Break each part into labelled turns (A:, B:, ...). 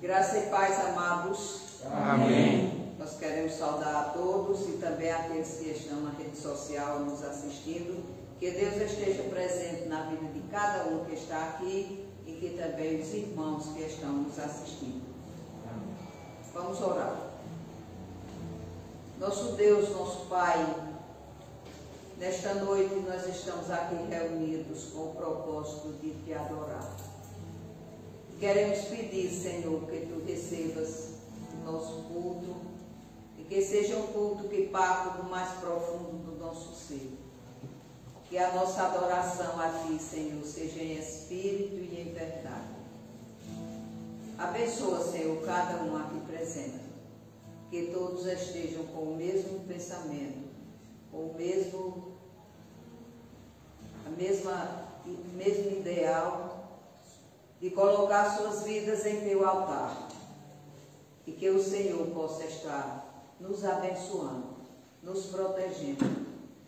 A: Graça e paz, amados.
B: Amém.
A: Nós queremos saudar a todos e também aqueles que estão na rede social nos assistindo. Que Deus esteja presente na vida de cada um que está aqui e que também os irmãos que estão nos assistindo. Vamos orar. Nosso Deus, nosso Pai, nesta noite nós estamos aqui reunidos com o propósito de te adorar. Queremos pedir, Senhor, que tu recebas o nosso culto e que seja um culto que parta do mais profundo do nosso ser. Que a nossa adoração a ti, Senhor, seja em espírito e em verdade. Abençoa, Senhor, cada um aqui presente. Que todos estejam com o mesmo pensamento, com o mesmo ideal de colocar suas vidas em teu altar. E que o Senhor possa estar nos abençoando, nos protegendo,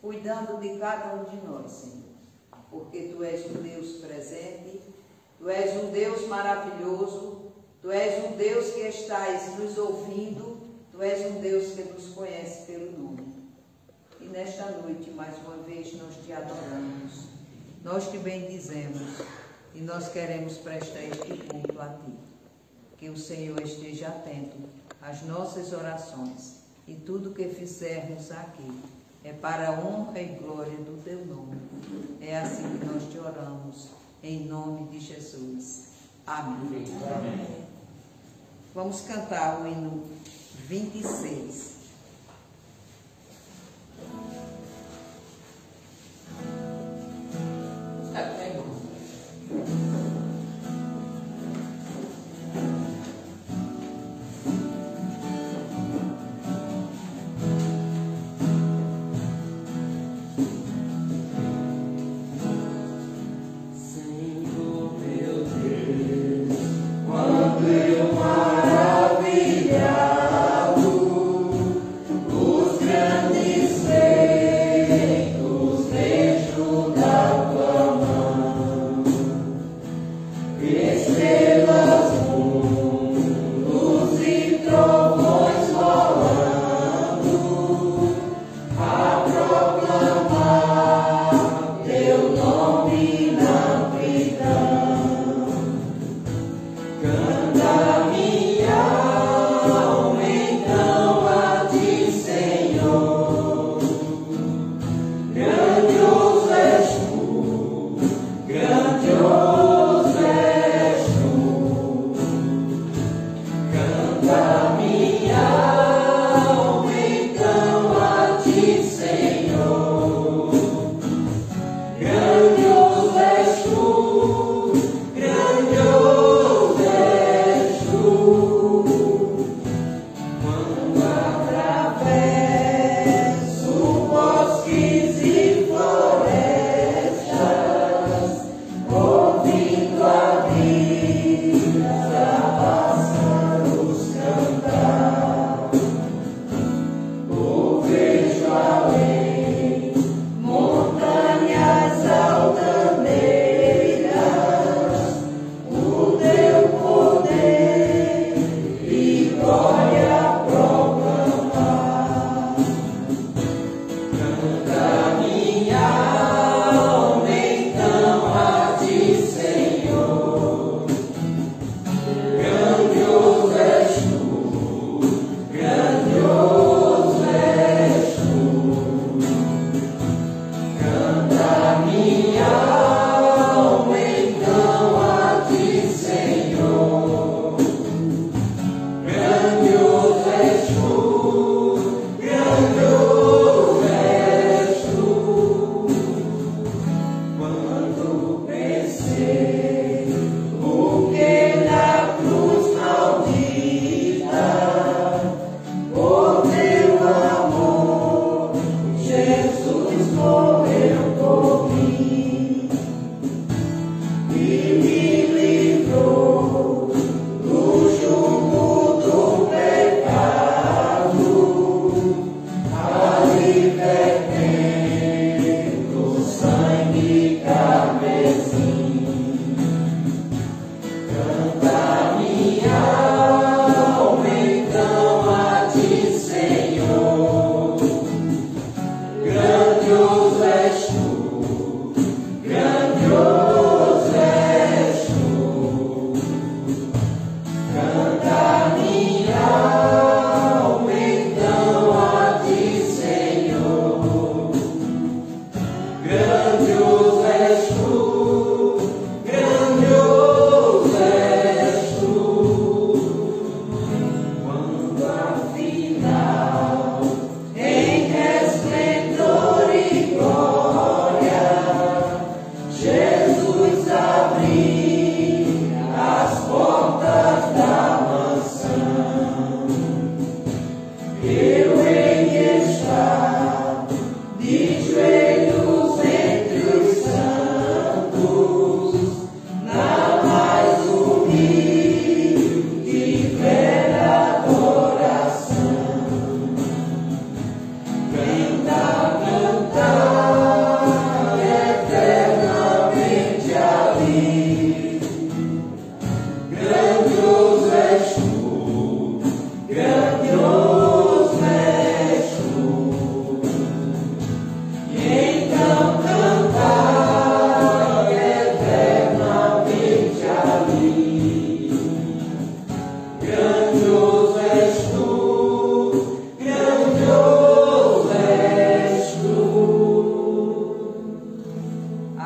A: cuidando de cada um de nós, Senhor. Porque tu és um Deus presente, tu és um Deus maravilhoso, tu és um Deus que estás nos ouvindo, tu és um Deus que nos conhece pelo nome. E nesta noite, mais uma vez, nós te adoramos, nós te bendizemos e nós queremos prestar este culto a ti. Que o Senhor esteja atento às nossas orações e tudo que fizermos aqui é para a honra e glória do teu nome. É assim que nós te oramos, em nome de Jesus. Amém. Amém. Vamos cantar o hino 26.
B: Quando eu maravilhado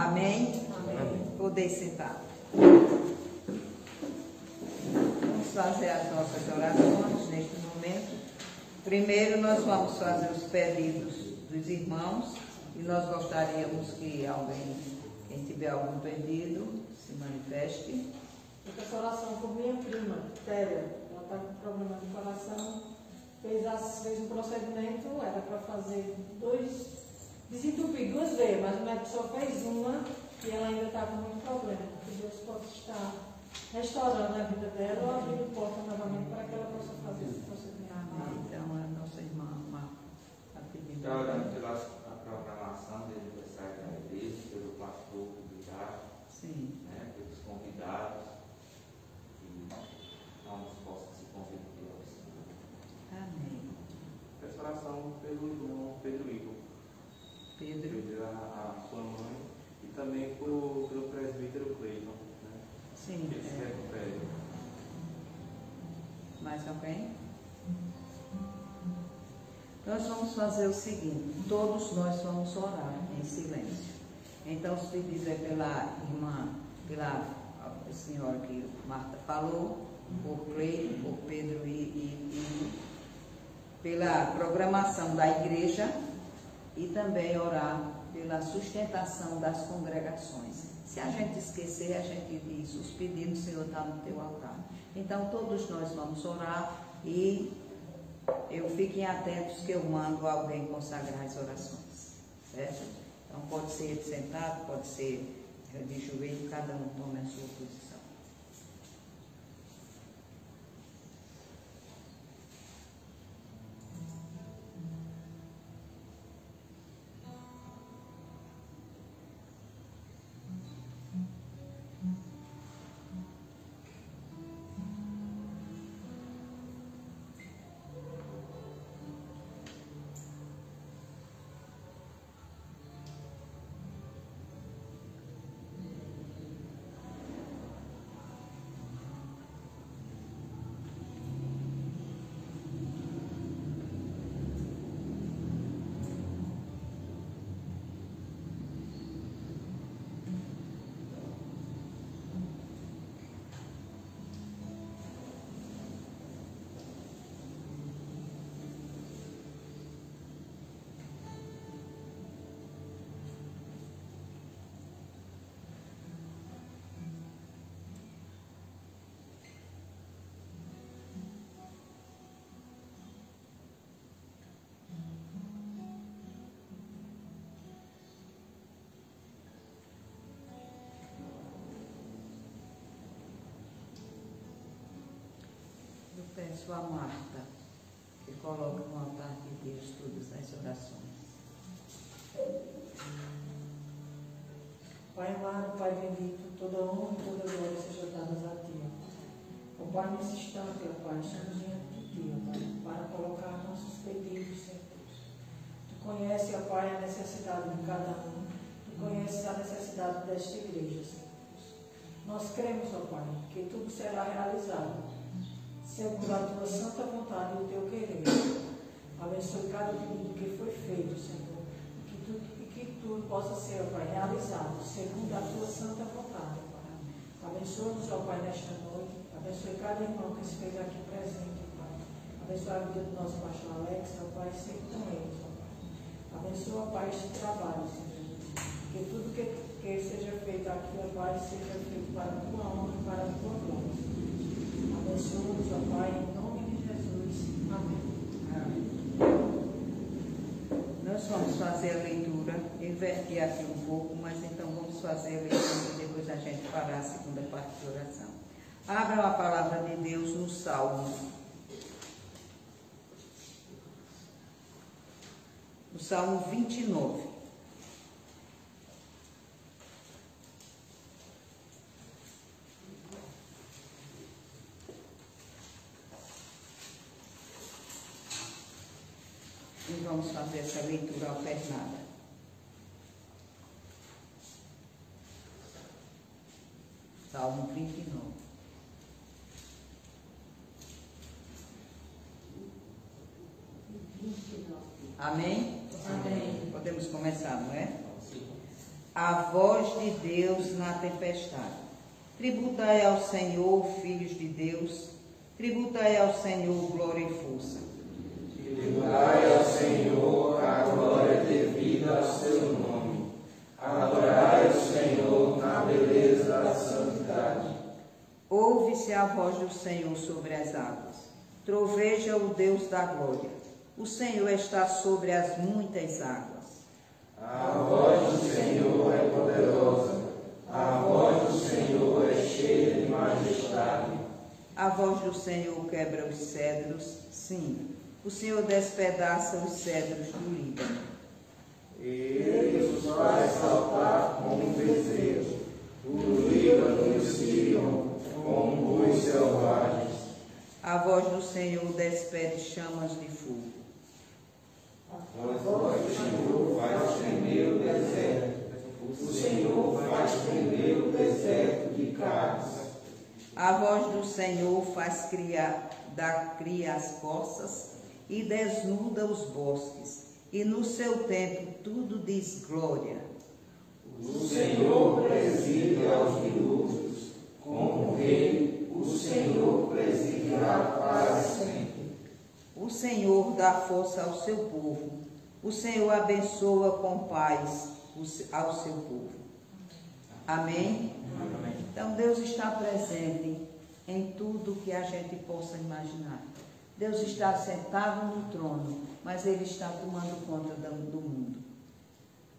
A: Amém?
B: Amém.
A: Poder sentar. Vamos fazer as nossas orações neste momento. Primeiro nós vamos fazer os pedidos dos irmãos e nós gostaríamos que alguém, quem tiver algum pedido, se manifeste.
B: Eu faço oração por minha prima, Téria. Ela está com problema de coração. Fez um procedimento, era para fazer desentupir 2 vezes, mas o médico só fez uma e ela ainda está com muito problema. Que Deus possa estar restaurando a vida dela ou abrindo porta novamente para que ela possa fazer esse procedimento.
A: Amém. Então a nossa irmã está pedindo.
C: Está orando pela programação do aniversário da igreja, pelo pastor convidado,
A: Sim.
C: né, pelos convidados, que não possam se converter ao Senhor.
A: Amém.
D: Peço oração pelo irmão Pedro Igor,
A: Pedro.
D: a sua mãe, e também pelo presbítero Cleiton, né?
A: Sim.
D: Que ele se recupere.
A: Mais alguém? Nós vamos fazer o seguinte, todos nós vamos orar em silêncio. Então, os pedidos é pela irmã, pela senhora que Marta falou, por Cleiton, por Pedro e pela programação da igreja e também orar pela sustentação das congregações. Se a gente esquecer, a gente diz, os pedidos, Senhor, está no teu altar. Então, todos nós vamos orar e fiquem atentos que eu mando alguém consagrar as orações, certo? Então, pode ser sentado, pode ser de joelho, cada um tome a sua posição. Eu peço a Marta que coloque no altar de Deus todas as orações.
B: Pai amado, Pai bendito, toda honra e toda glória seja dadas a Ti, ó Pai. Ó Pai, nesse instante, ó Pai, estamos diante de Ti, ó Pai, para colocar nossos pedidos, Senhor Deus. Tu conheces, ó Pai, a necessidade de cada um. Tu conheces a necessidade desta igreja, Senhor Deus. Nós cremos, ó Pai, que tudo será realizado segundo a Tua santa vontade e o Teu querer. Abençoe cada pedido que foi feito, Senhor, e que tudo possa ser, ó Pai, realizado segundo a Tua santa vontade, ó Pai. Abençoa-nos, ó Pai, nesta noite. Abençoe cada irmão que se fez aqui presente, ó Pai. Abençoa a vida do nosso pastor Alex, ó Pai, sempre com eles, ó Pai. Abençoa, ó Pai, este trabalho, Senhor. Que tudo que seja feito aqui, ó Pai, seja feito para a Tua honra e para a Tua glória. Abençoa-nos, ó Pai, em nome de Jesus. Amém.
A: Nós vamos fazer a leitura, inverter aqui um pouco, mas então vamos fazer a leitura e depois a gente fará a segunda parte da oração. Abram a palavra de Deus no Salmo. O Salmo 29. E vamos fazer essa leitura alternada. Salmo 29. Amém?
B: Amém.
A: Podemos começar, não é? a voz de Deus na tempestade. Tributai ao Senhor, filhos de Deus, tributai ao Senhor glória e força.
E: Tributai ao Senhor a glória devida ao seu nome. Adorai o Senhor na beleza da santidade.
A: Ouve-se a voz do Senhor sobre as águas. Troveja o Deus da glória. O Senhor está sobre as muitas águas.
E: A voz do Senhor é poderosa. A voz do Senhor é cheia de majestade.
A: A voz do Senhor quebra os cedros, sim. O Senhor despedaça os cedros do Líbano.
E: Ele os faz saltar como um bezerro. O Líbano e o Sírion como bois selvagens.
A: A voz do Senhor despede chamas de fogo.
E: A voz do Senhor faz tremer o deserto. O Senhor faz tremer o deserto de carnes.
A: A voz do Senhor faz cria as poças e desnuda os bosques. E no seu tempo tudo diz glória.
E: O Senhor preside aos dilúvios. Como rei, o Senhor presidirá para sempre.
A: O Senhor dá força ao seu povo. O Senhor abençoa com paz ao seu povo. Amém?
C: Amém.
A: Então Deus está presente em tudo que a gente possa imaginar. Deus está sentado no trono, mas Ele está tomando conta do mundo.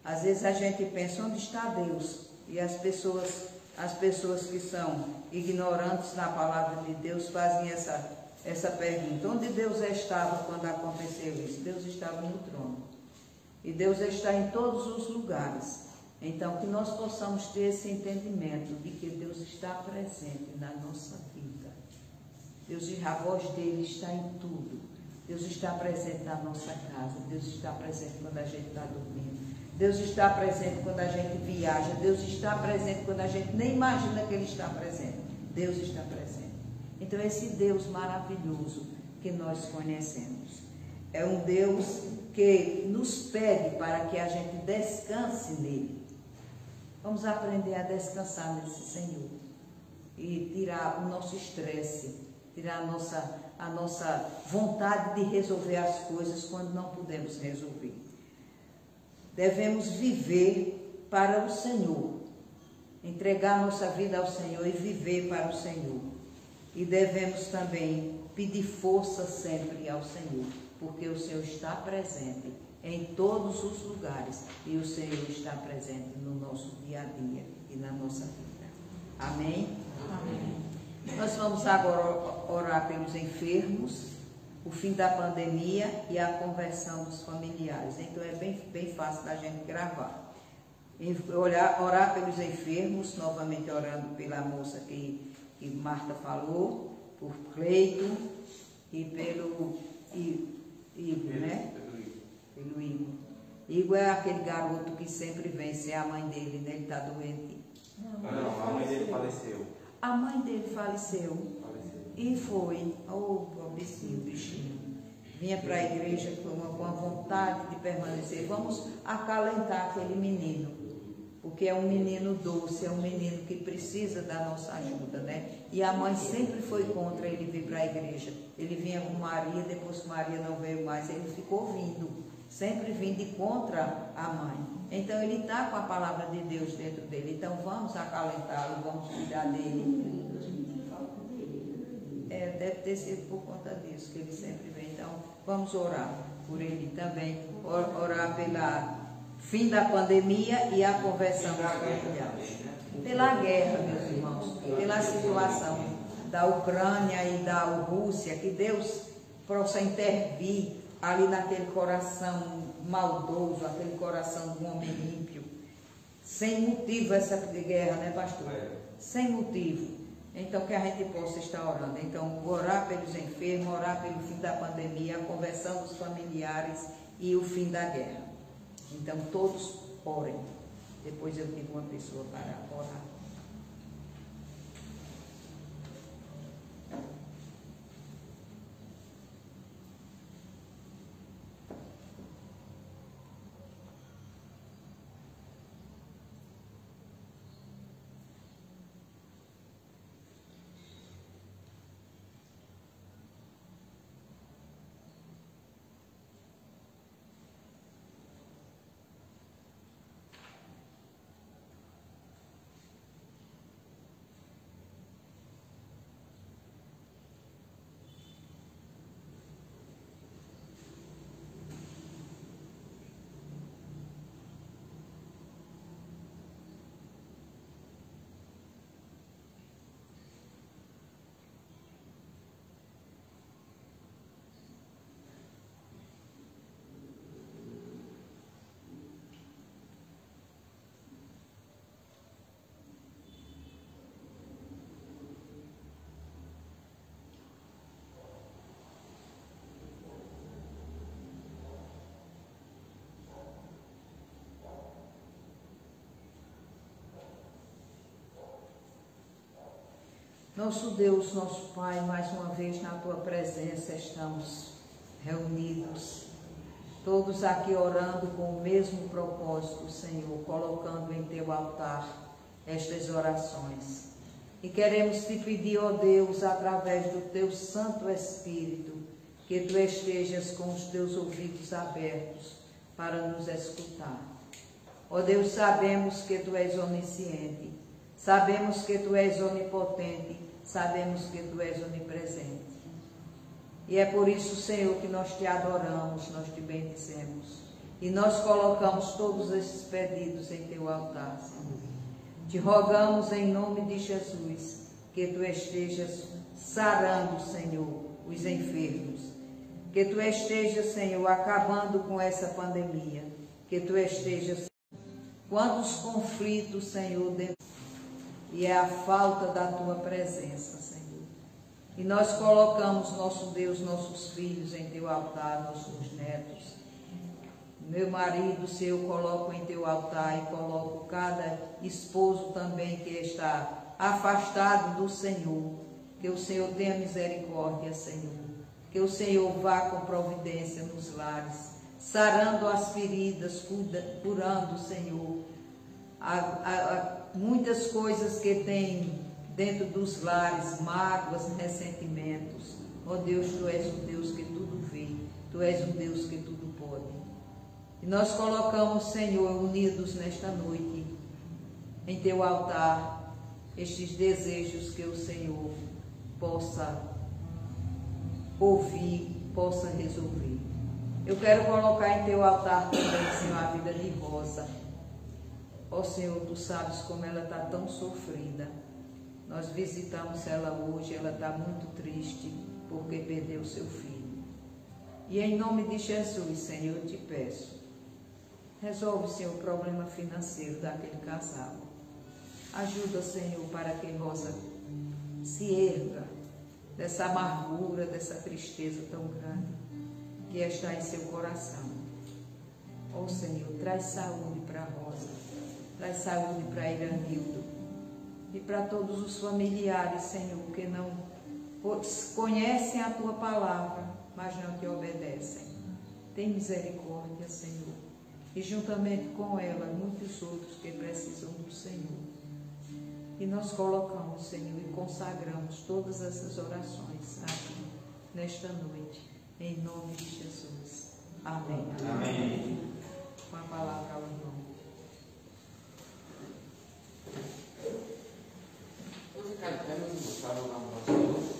A: Às vezes a gente pensa, onde está Deus? E as pessoas que são ignorantes na palavra de Deus fazem essa pergunta. Onde Deus estava quando aconteceu isso? Deus estava no trono. E Deus está em todos os lugares. Então, que nós possamos ter esse entendimento de que Deus está presente na nossa vida. A voz dele está em tudo. Deus está presente na nossa casa. Deus está presente quando a gente está dormindo. Deus está presente quando a gente viaja. Deus está presente quando a gente nem imagina que Ele está presente. Deus está presente. Então, esse Deus maravilhoso que nós conhecemos é um Deus que nos pede para que a gente descanse nele. Vamos aprender a descansar nesse Senhor e tirar o nosso estresse, tirar a nossa vontade de resolver as coisas quando não podemos resolver. Devemos viver para o Senhor, entregar nossa vida ao Senhor e viver para o Senhor. E devemos também pedir força sempre ao Senhor, porque o Senhor está presente em todos os lugares e o Senhor está presente no nosso dia a dia e na nossa vida. Amém? Amém. Nós vamos agora orar pelos enfermos, o fim da pandemia e a conversão dos familiares. Então é bem fácil da gente gravar. Orar pelos enfermos, novamente orando pela moça que Marta falou, por Cleiton e pelo Igor, né? Pelo Igor. Igor é aquele garoto que sempre vem ser a mãe dele, né? Ele está doente.
D: Não, a mãe dele faleceu.
A: A mãe dele faleceu. E foi, bichinho. Vinha para a igreja com a vontade de permanecer. Vamos acalentar aquele menino, porque é um menino doce, é um menino que precisa da nossa ajuda, né? E a mãe sempre foi contra ele vir para a igreja. Ele vinha com Maria, depois que Maria não veio mais, ele ficou vindo, sempre vindo contra a mãe. Então ele está com a palavra de Deus dentro dele. Então vamos acalentá-lo, vamos cuidar dele. Deve ter sido por conta disso que ele sempre vem. Então vamos orar por ele também, orar pela fim da pandemia e a conversão dos familiares. Pela guerra, meus irmãos, pela situação da Ucrânia e da Rússia, que Deus possa intervir ali naquele coração maldoso, aquele coração de um homem ímpio. Sem motivo essa guerra, né, pastor? Sem motivo. Então, que a gente possa estar orando. Então, orar pelos enfermos, orar pelo fim da pandemia, a conversão dos familiares e o fim da guerra. Então, todos orem. Depois eu digo uma pessoa para orar. Nosso Deus, nosso Pai, mais uma vez na Tua presença estamos reunidos, todos aqui orando com o mesmo propósito, Senhor, colocando em Teu altar estas orações. E queremos Te pedir, ó Deus, através do Teu Santo Espírito, que Tu estejas com os Teus ouvidos abertos para nos escutar. Ó Deus, sabemos que Tu és onisciente, sabemos que Tu és onipotente, sabemos que Tu és onipresente. E é por isso, Senhor, que nós Te adoramos, nós Te bendizemos. E nós colocamos todos esses pedidos em Teu altar, Senhor. Te rogamos em nome de Jesus, que Tu estejas sarando, Senhor, os enfermos. Que Tu estejas, Senhor, acabando com essa pandemia. Que Tu estejas... Quantos conflitos, Senhor, e é a falta da Tua presença, Senhor. E nós colocamos, nosso Deus, nossos filhos em Teu altar, nossos netos. Meu marido, Senhor, eu coloco em Teu altar e coloco cada esposo também que está afastado do Senhor. Que o Senhor tenha misericórdia, Senhor. Que o Senhor vá com providência nos lares, sarando as feridas, curando, Senhor, muitas coisas que tem dentro dos lares, mágoas, ressentimentos. Ó Deus, Tu és o Deus que tudo vê, Tu és o Deus que tudo pode. E nós colocamos, Senhor, unidos nesta noite, em Teu altar, estes desejos que o Senhor possa ouvir, possa resolver. Eu quero colocar em Teu altar também, Senhor, a vida de Rosa. Ó Senhor, Tu sabes como ela está tão sofrida. Nós visitamos ela hoje, ela está muito triste porque perdeu seu filho. E em nome de Jesus, Senhor, eu Te peço, resolve, Senhor, o problema financeiro daquele casal. Ajuda, Senhor, para que Rosa se erga dessa amargura, dessa tristeza tão grande que está em seu coração. Ó Senhor, traz saúde para Rosa, traz saúde para Iranildo e para todos os familiares, Senhor, que não conhecem a Tua palavra, mas não Te obedecem. Tem misericórdia, Senhor, e juntamente com ela, muitos outros que precisam do Senhor. E nós colocamos, Senhor, e consagramos todas essas orações aqui, nesta noite, em nome de Jesus. Amém.
C: Amém.
A: Com a palavra ao irmão.
C: Vamos ficar de pé, meus irmãos, para louvar o nosso Deus.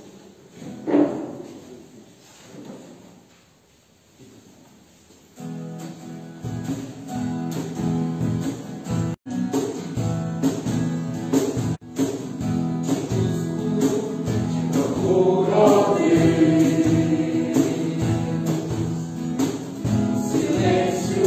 E: Silêncio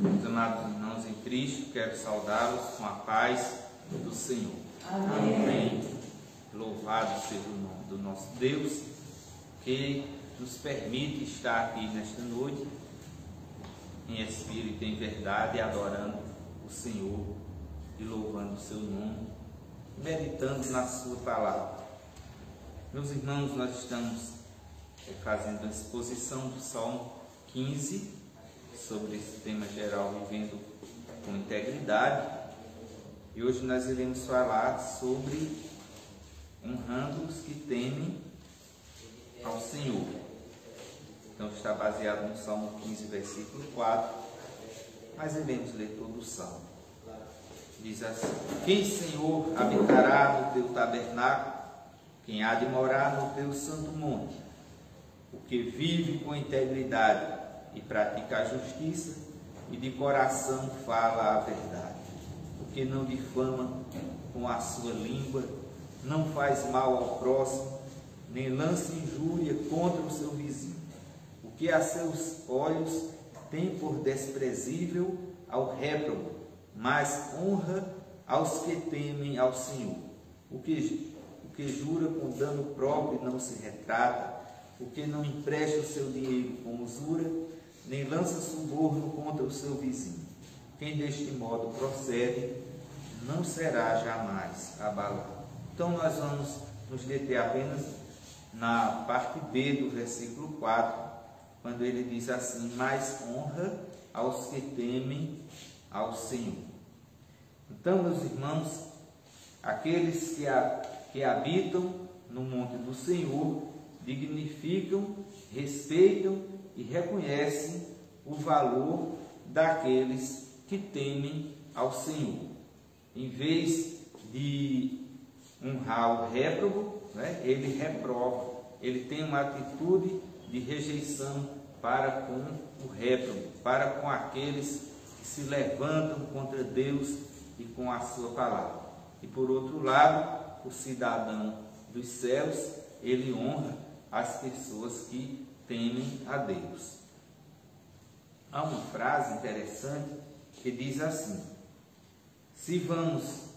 E: Meus amados irmãos em Cristo, quero saudá-los com a paz do Senhor.
B: Amém.
E: Louvado seja o nome do nosso Deus, que nos permite estar aqui nesta noite, em espírito e em verdade, adorando o Senhor e louvando o seu nome, meditando na sua palavra. Meus irmãos, nós estamos fazendo a exposição do Salmo 15, sobre esse tema geral, vivendo com integridade, e hoje nós iremos falar sobre honrando os que temem ao Senhor. Então está baseado no Salmo 15, versículo 4, mas iremos ler todo o Salmo. Diz assim: quem, Senhor, habitará no teu tabernáculo? Quem há de morar no teu santo monte? O que vive com integridade e pratica a justiça, e de coração fala a verdade. O que não difama com a sua língua, não faz mal ao próximo, nem lança injúria contra o seu vizinho. O que a seus olhos tem por desprezível ao réprobo, mas honra aos que temem ao Senhor. O que jura com dano próprio e não se retrata, o que não empresta o seu dinheiro com usura, nem lança suborno contra o seu vizinho. Quem deste modo procede, não será jamais abalado. Então nós vamos nos deter apenas na parte B do versículo 4, quando ele diz assim: mais honra aos que temem ao Senhor. Então, meus irmãos, aqueles que habitam no monte do Senhor dignificam, respeitam e reconhecem o valor daqueles que temem ao Senhor. Em vez de honrar o réprobo, ele reprova, ele tem uma atitude de rejeição para com o réprobo, para com aqueles que se levantam contra Deus e com a sua palavra. E por outro lado, o cidadão dos céus, ele honra as pessoas que temem a Deus. Há uma frase interessante que diz assim: se vamos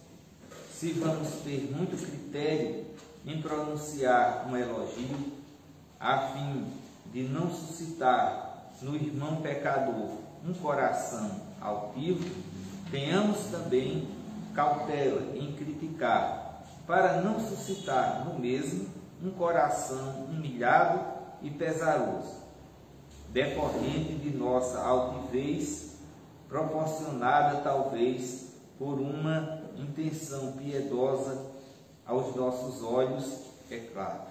E: ter muito critério em pronunciar um elogio, a fim de não suscitar no irmão pecador um coração altivo, tenhamos também cautela em criticar, para não suscitar no mesmo um coração humilhado e pesaroso, decorrente de nossa altivez, proporcionada talvez por uma intenção piedosa aos nossos olhos, é claro.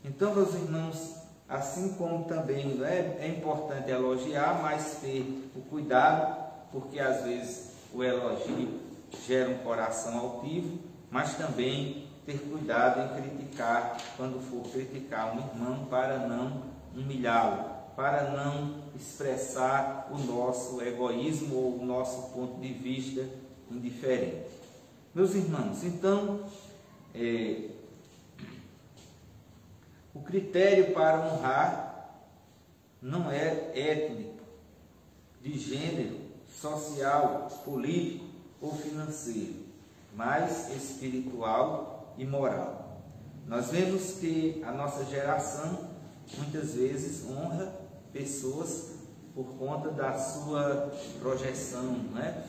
E: Então, meus irmãos, assim como também é importante elogiar, mas ter o cuidado, porque às vezes o elogio gera um coração altivo, mas também ter cuidado em criticar, quando for criticar um irmão, para não humilhá-lo, para não expressar o nosso egoísmo ou o nosso ponto de vista indiferente. Meus irmãos, então, o critério para honrar não é étnico, de gênero, social, político ou financeiro, mas espiritual e moral. Nós vemos que a nossa geração muitas vezes honra pessoas por conta da sua projeção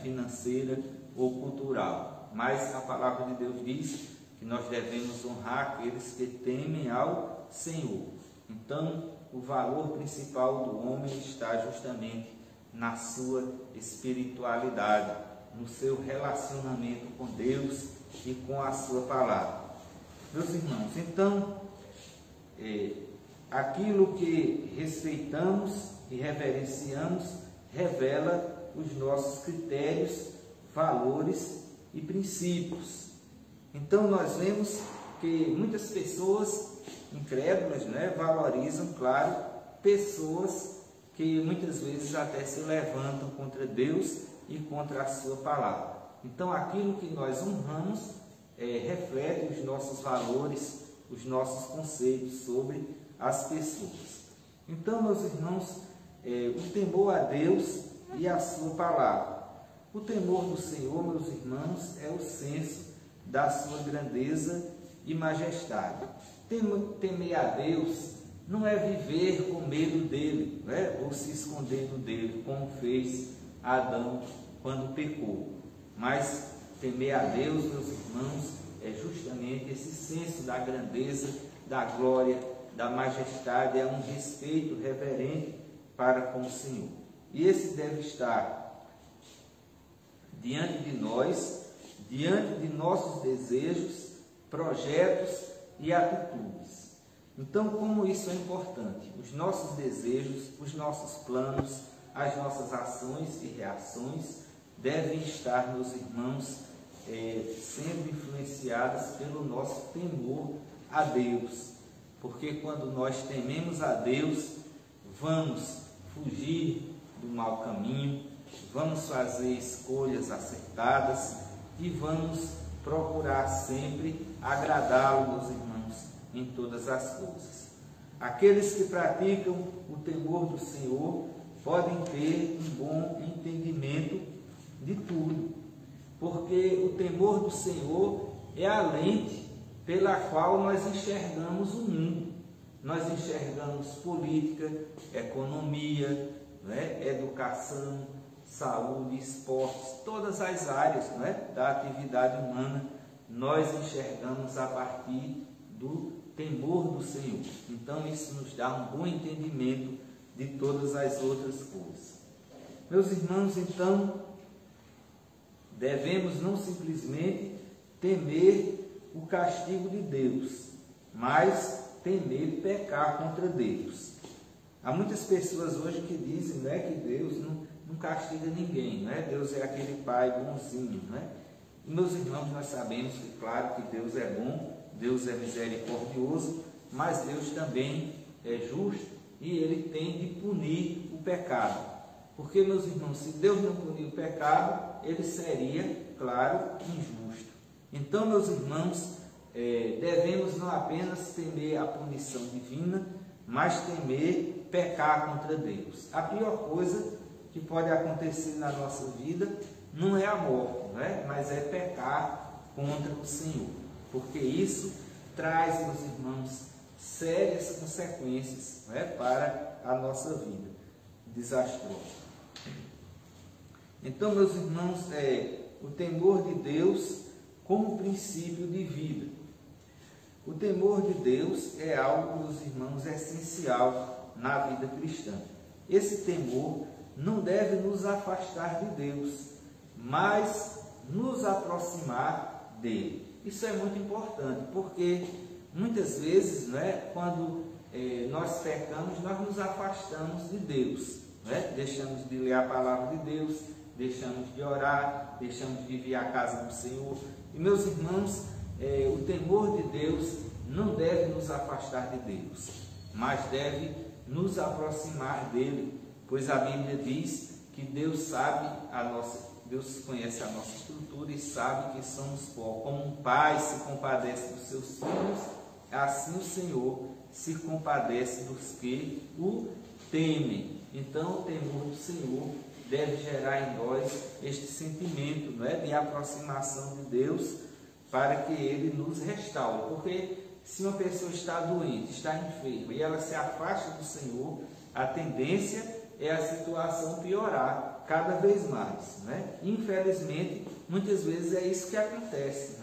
E: financeira ou cultural, mas a palavra de Deus diz que nós devemos honrar aqueles que temem ao Senhor. Então, o valor principal do homem está justamente na sua espiritualidade, no seu relacionamento com Deus e com a sua palavra. Meus irmãos, então, aquilo que respeitamos e reverenciamos revela os nossos critérios, valores e princípios. Então nós vemos que muitas pessoas incrédulas valorizam, claro, pessoas que muitas vezes até se levantam contra Deus e contra a sua palavra. Então aquilo que nós honramos reflete os nossos valores, os nossos conceitos sobre as pessoas. Então, meus irmãos, o temor a Deus e a sua palavra. O temor do Senhor, meus irmãos, é o senso da sua grandeza e majestade. Temer a Deus não é viver com medo dele, né? Ou se escondendo dele, como fez Adão quando pecou. Mas temer a Deus, meus irmãos, é justamente esse senso da grandeza, da glória, da majestade, é um respeito reverente para com o Senhor. E esse deve estar diante de nós, diante de nossos desejos, projetos e atitudes. Então, como isso é importante? Os nossos desejos, os nossos planos, as nossas ações e reações devem estar, meus irmãos, sendo influenciadas pelo nosso temor a Deus. Porque quando nós tememos a Deus, vamos fugir do mau caminho, vamos fazer escolhas acertadas e vamos procurar sempre agradá-lo, meus irmãos, em todas as coisas. Aqueles que praticam o temor do Senhor podem ter um bom entendimento de tudo, porque o temor do Senhor é a lente pela qual nós enxergamos o mundo. Nós enxergamos política, economia, educação, saúde, esportes, todas as áreas da atividade humana, nós enxergamos a partir do temor do Senhor. Então isso nos dá um bom entendimento de todas as outras coisas. Meus irmãos, então, devemos não simplesmente temer o castigo de Deus, mas temer pecar contra Deus. Há muitas pessoas hoje que dizem que Deus não castiga ninguém, Deus é aquele pai bonzinho, E, meus irmãos, nós sabemos que, claro, que Deus é bom, Deus é misericordioso, mas Deus também é justo e Ele tem de punir o pecado. Porque, meus irmãos, se Deus não punir o pecado, Ele seria, claro, injusto. Então, meus irmãos, devemos não apenas temer a punição divina, mas temer pecar contra Deus. A pior coisa que pode acontecer na nossa vida não é a morte, mas é pecar contra o Senhor, porque isso traz, meus irmãos, sérias consequências para a nossa vida desastrosa. Então, meus irmãos, o temor de Deus como princípio de vida. O temor de Deus é algo, meus irmãos, essencial na vida cristã. Esse temor não deve nos afastar de Deus, mas nos aproximar dele. Isso é muito importante, porque muitas vezes, quando nós pecamos, nós nos afastamos de Deus, deixamos de ler a palavra de Deus, deixamos de orar, deixamos de vir à casa do Senhor. E, meus irmãos, o temor de Deus não deve nos afastar de Deus, mas deve nos aproximar dele, pois a Bíblia diz que Deus conhece a nossa estrutura e sabe que somos pó. Como um pai se compadece dos seus filhos, assim o Senhor se compadece dos que o temem. Então, o temor do Senhor deve gerar em nós este sentimento de aproximação de Deus, para que Ele nos restaure. Porque se uma pessoa está doente, está enferma, e ela se afasta do Senhor, a tendência é a situação piorar cada vez mais. Infelizmente, muitas vezes é isso que acontece.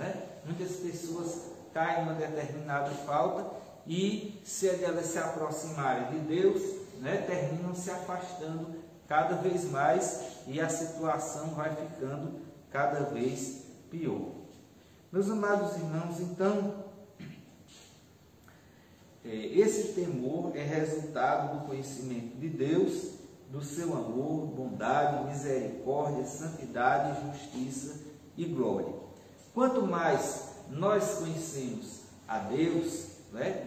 E: Muitas pessoas caem em uma determinada falta e, se elas se aproximarem de Deus, terminam se afastando cada vez mais e a situação vai ficando cada vez pior. Meus amados irmãos, então, esse temor é resultado do conhecimento de Deus, do seu amor, bondade, misericórdia, santidade, justiça e glória. Quanto mais nós conhecemos a Deus,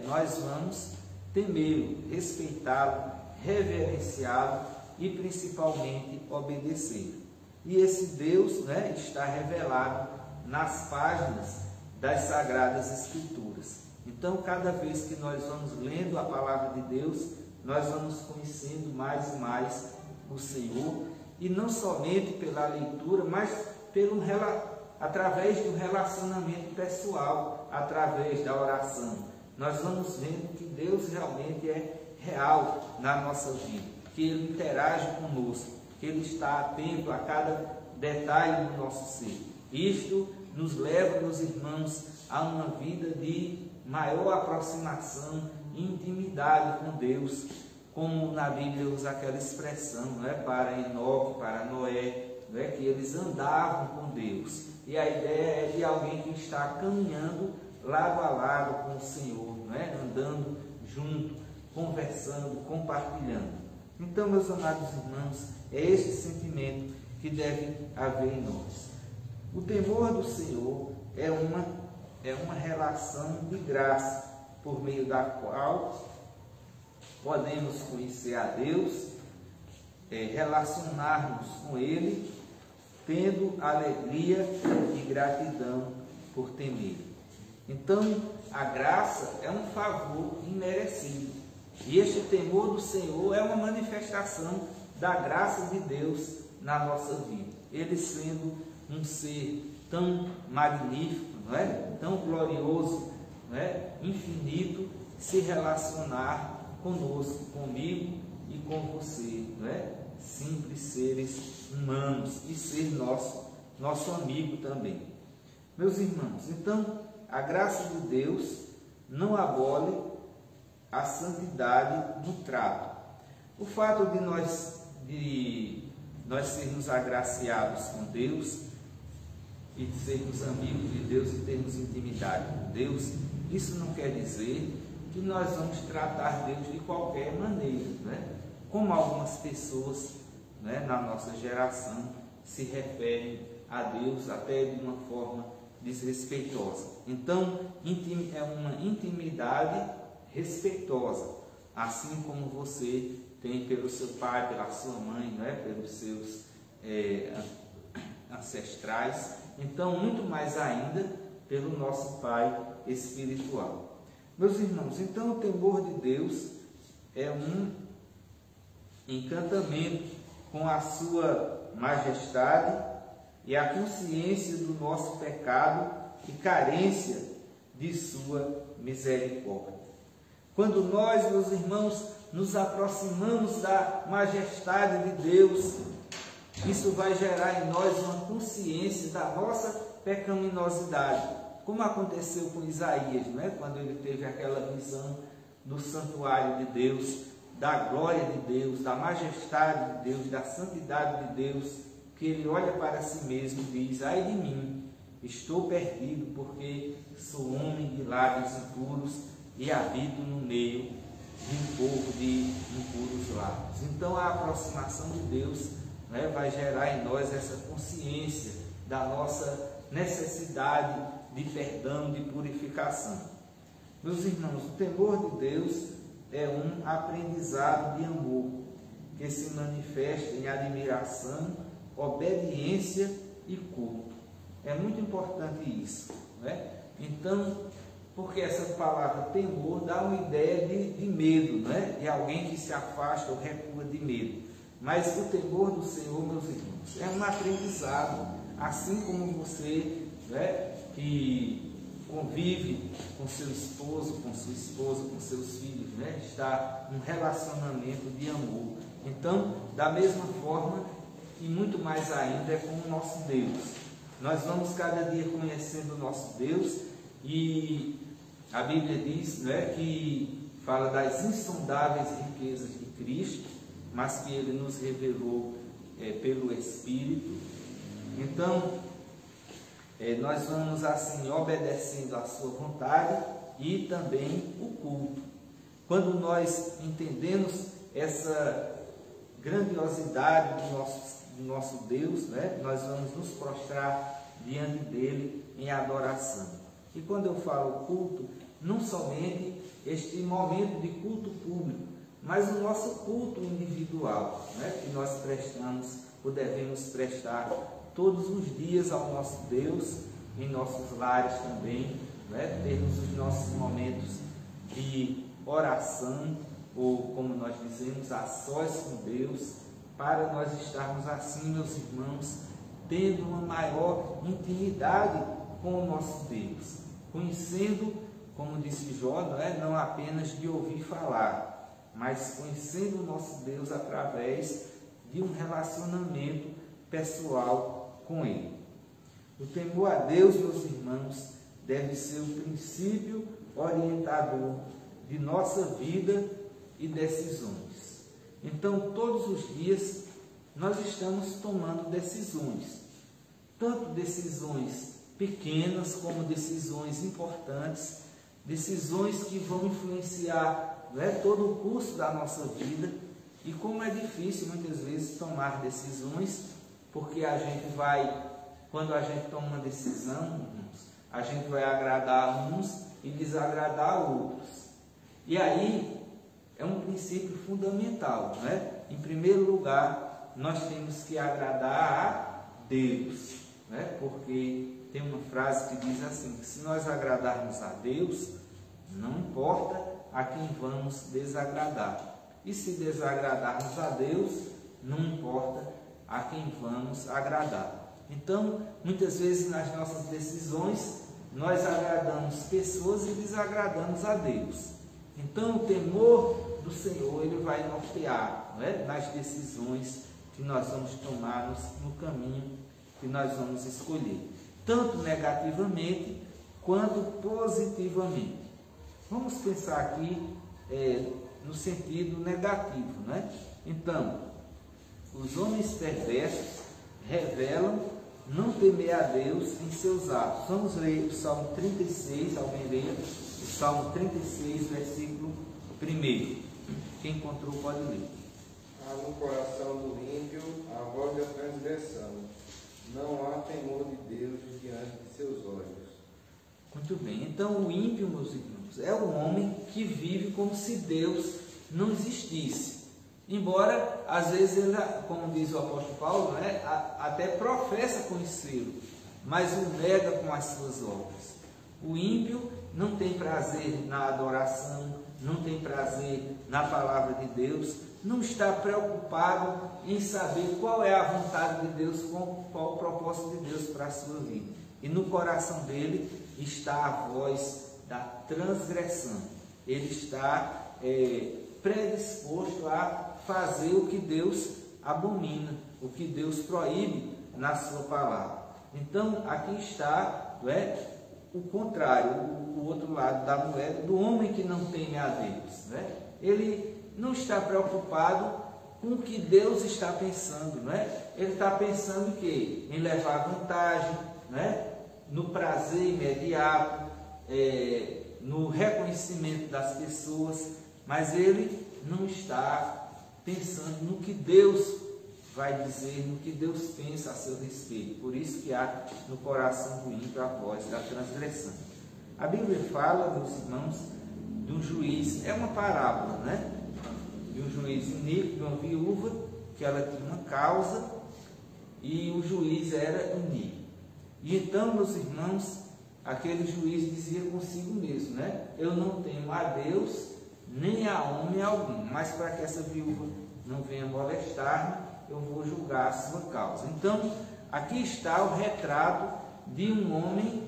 E: nós vamos temê-lo, respeitá-lo, reverenciá-lo e principalmente obedecê-lo. E esse Deus está revelado nas páginas das Sagradas Escrituras. Então, cada vez que nós vamos lendo a palavra de Deus, nós vamos conhecendo mais e mais o Senhor e não somente pela leitura, mas através do relacionamento pessoal, através da oração. Nós vamos vendo que Deus realmente é real na nossa vida, que Ele interage conosco, que Ele está atento a cada detalhe do nosso ser. Isto nos leva, meus irmãos, a uma vida de maior aproximação e intimidade com Deus, como na Bíblia usa aquela expressão, não é? Para Enoque, para Noé, não é? Que eles andavam com Deus. E a ideia é de alguém que está caminhando lado a lado com o Senhor, não é? Andando junto, conversando, compartilhando. Então, meus amados irmãos, é esse sentimento que deve haver em nós. O temor do Senhor é uma relação de graça, por meio da qual podemos conhecer a Deus, relacionar-nos com Ele, tendo alegria e gratidão por temer. Então, a graça é um favor imerecido. E este temor do Senhor é uma manifestação da graça de Deus na nossa vida. Ele sendo um ser tão magnífico, não é? Tão glorioso, não é? Infinito, se relacionar conosco, comigo e com você, não é? Simples seres humanos e ser nosso amigo também. Meus irmãos, então, a graça de Deus não abole a santidade no trato. O fato de nós sermos agraciados com Deus e de sermos amigos de Deus e termos intimidade com Deus, isso não quer dizer que nós vamos tratar Deus de qualquer maneira, né? Como algumas pessoas, né, na nossa geração se referem a Deus até de uma forma desrespeitosa. Então, é uma intimidade respeitosa, assim como você tem pelo seu pai, pela sua mãe, né, pelos seus ancestrais, então muito mais ainda pelo nosso Pai espiritual. Meus irmãos, então o temor de Deus é um encantamento com a sua majestade e a consciência do nosso pecado e carência de sua misericórdia. Quando nós, meus irmãos, nos aproximamos da majestade de Deus, isso vai gerar em nós uma consciência da nossa pecaminosidade, como aconteceu com Isaías, não é? Quando ele teve aquela visão do santuário de Deus, da glória de Deus, da majestade de Deus, da santidade de Deus, que ele olha para si mesmo e diz: ai de mim, estou perdido, porque sou homem de lábios impuros e habito no meio de um povo de impuros lábios. Então a aproximação de Deus, né, vai gerar em nós essa consciência da nossa necessidade de perdão, de purificação. Meus irmãos, o temor de Deus é um aprendizado de amor que se manifesta em admiração, obediência e culto. É muito importante isso, né? Então, porque essa palavra temor dá uma ideia de medo, né? De alguém que se afasta ou recua de medo. Mas o temor do Senhor, meus irmãos, é um aprendizado, assim como você, né, que convive com seu esposo, com sua esposa, com seus filhos, né, está num relacionamento de amor. Então, da mesma forma, e muito mais ainda, é com o nosso Deus. Nós vamos cada dia conhecendo o nosso Deus, e a Bíblia diz, né, que fala das insondáveis riquezas de Cristo, mas que Ele nos revelou pelo Espírito. Então, nós vamos assim obedecendo à sua vontade e também o culto. Quando nós entendemos essa grandiosidade do nosso Deus, né, nós vamos nos prostrar diante dele em adoração. E quando eu falo culto, não somente este momento de culto público, mas o nosso culto individual, né, que nós prestamos ou devemos prestar todos os dias ao nosso Deus, em nossos lares também, né, termos os nossos momentos de oração, ou como nós dizemos, a sós com Deus, para nós estarmos assim, meus irmãos, tendo uma maior intimidade com o nosso Deus, conhecendo, como disse Jó, não apenas de ouvir falar, mas conhecendo o nosso Deus através de um relacionamento pessoal com Ele. O temor a Deus, meus irmãos, deve ser o princípio orientador de nossa vida e decisões. Então, todos os dias, nós estamos tomando decisões, tanto decisões pequenas como decisões importantes, decisões que vão influenciar todo o curso da nossa vida. E como é difícil muitas vezes tomar decisões, porque a gente vai, quando a gente toma uma decisão, a gente vai agradar uns e desagradar outros. E aí é um princípio fundamental, Em primeiro lugar, nós temos que agradar a Deus, Porque tem uma frase que diz assim, que se nós agradarmos a Deus, não importa a quem vamos desagradar. E se desagradarmos a Deus, não importa a quem vamos agradar. Então, muitas vezes nas nossas decisões, nós agradamos pessoas e desagradamos a Deus. Então, o temor do Senhor, ele vai nortear, nas decisões que nós vamos tomar no caminho que nós vamos escolher, tanto negativamente quanto positivamente. Vamos pensar aqui no sentido negativo, Então, os homens perversos revelam não temer a Deus em seus atos. Vamos ler o Salmo 36, alguém lê o Salmo 36, versículo 1. Quem encontrou pode ler.
D: Há no coração do ímpio a voz da transgressão. Não há temor de Deus diante de seus olhos. Muito
E: bem. Então, o ímpio, meus irmãos, é o homem que vive como se Deus não existisse. Embora, às vezes, ele, como diz o apóstolo Paulo, até professa conhecê-lo, mas o nega com as suas obras. O ímpio não tem prazer na adoração, não tem prazer na palavra de Deus, não está preocupado em saber qual é a vontade de Deus, qual o propósito de Deus para a sua vida. E no coração dele está a voz da transgressão. Ele está predisposto a fazer o que Deus abomina, o que Deus proíbe na sua palavra. Então, aqui está o contrário, o outro lado da moeda, do homem que não teme a Deus. Ele não está preocupado com o que Deus está pensando. Ele está pensando em quê? Em levar vantagem, no prazer imediato, no reconhecimento das pessoas, mas ele não está pensando no que Deus vai dizer, no que Deus pensa a seu respeito. Por isso que há no coração do ímpio a voz da transgressão. A Bíblia fala, meus irmãos, de um juiz, é uma parábola, de um juiz iníquo, de uma viúva, que ela tinha uma causa e o juiz era iníquo. E então, meus irmãos, aquele juiz dizia consigo mesmo, eu não temo a Deus nem a homem algum, mas para que essa viúva não venha molestar-me, eu vou julgar a sua causa. Então, aqui está o retrato de um homem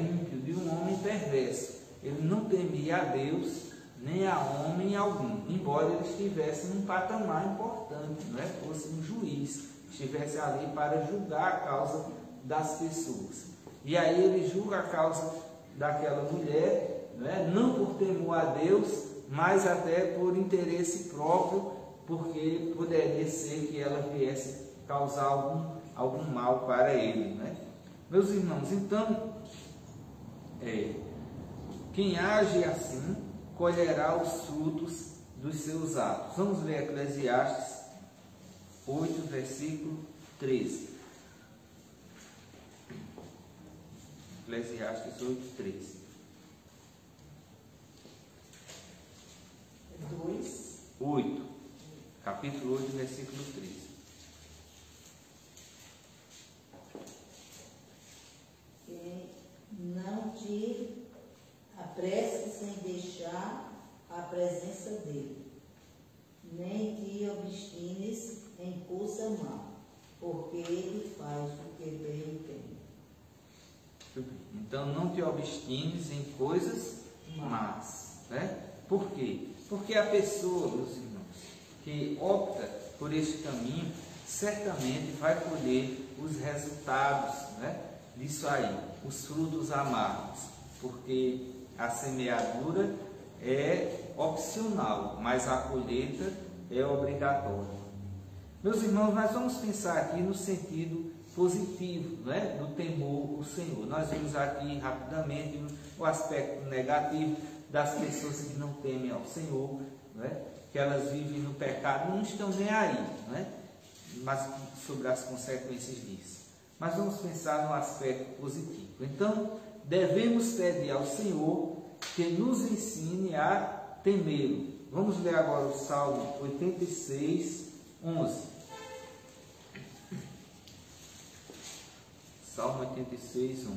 E: ímpio, de um homem perverso. Ele não temia a Deus nem a homem algum, embora ele estivesse num patamar importante, fosse um juiz, estivesse ali para julgar a causa das pessoas. E aí ele julga a causa daquela mulher, não por temor a Deus, mas até por interesse próprio, porque poderia ser que ela viesse causar algum mal para ele. Meus irmãos, então, quem age assim colherá os frutos dos seus atos. Vamos ler Eclesiastes 8, versículo 13. Eclesiastes 8, 13. 8, capítulo 8, versículo 13.
A: Não te apresses em deixar a presença dele, nem te obstines em porque ele faz o que bem entende.
E: Então não te obstines em coisas más, né? Por quê? Porque a pessoa, meus irmãos, que opta por este caminho, certamente vai colher os resultados, né, disso aí, os frutos amargos, porque a semeadura é opcional, mas a colheita é obrigatória. Meus irmãos, nós vamos pensar aqui no sentido positivo, né, do temor ao Senhor. Nós vimos aqui rapidamente o aspecto negativo das pessoas que não temem ao Senhor, né, que elas vivem no pecado, não estão nem aí, né, mas sobre as consequências disso. Mas vamos pensar no aspecto positivo. Então, devemos pedir ao Senhor que nos ensine a temê-lo. Vamos ler agora o Salmo 86, 11. Salmo 86, 11.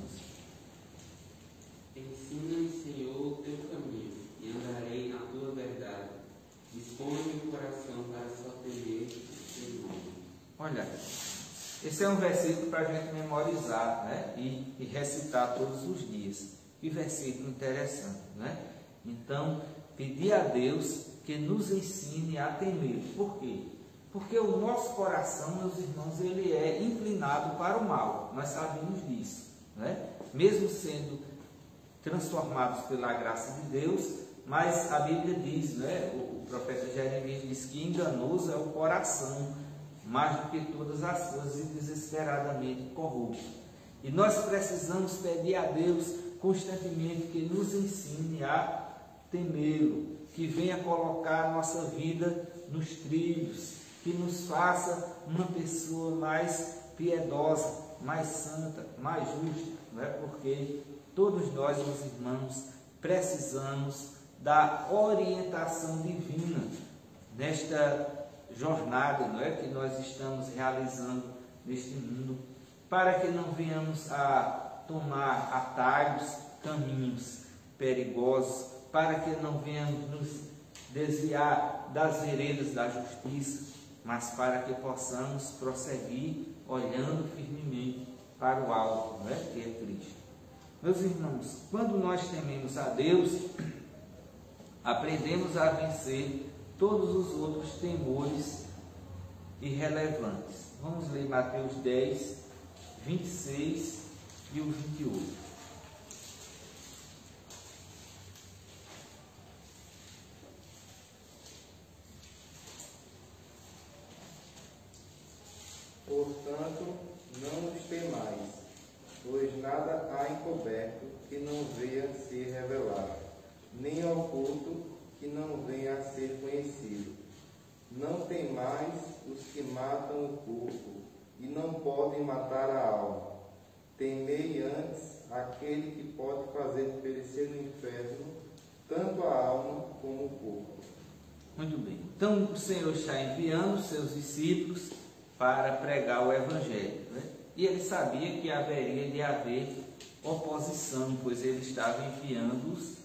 F: Ensina-me, Senhor, o teu caminho, e andarei na tua verdade. Dispõe meu coração para só temer o teu nome.
E: Olha, esse é um versículo para a gente memorizar, né? E recitar todos os dias. Que versículo interessante, né? Então, pedir a Deus que nos ensine a temer. Por quê? Porque o nosso coração, meus irmãos, ele é inclinado para o mal. Nós sabemos disso, né? Mesmo sendo transformados pela graça de Deus, mas a Bíblia diz, né? O profeta Jeremias diz que enganoso é o coração, mais do que todas as coisas, e desesperadamente corrupto. E nós precisamos pedir a Deus constantemente que nos ensine a temê-lo, que venha colocar a nossa vida nos trilhos, que nos faça uma pessoa mais piedosa, mais santa, mais justa, não é? Porque todos nós, meus irmãos, precisamos da orientação divina nesta jornada, não é, que nós estamos realizando neste mundo, para que não venhamos a tomar atalhos, caminhos perigosos, para que não venhamos nos desviar das veredas da justiça, mas para que possamos prosseguir olhando firmemente para o alto, não é, que é Cristo. Meus irmãos, quando nós tememos a Deus, aprendemos a vencer todos os outros temores irrelevantes. Vamos ler Mateus 10, 26 e o 28.
D: Portanto, não os temais, pois nada há encoberto que não venha a ser revelado, nem oculto que não venha a ser conhecido. Não temais os que matam o corpo e não podem matar a alma. Temei antes aquele que pode fazer perecer no inferno tanto a alma como o corpo.
E: Muito bem. Então o Senhor está enviando os seus discípulos para pregar o Evangelho, né? E ele sabia que haveria de haver oposição, pois ele estava enviando-os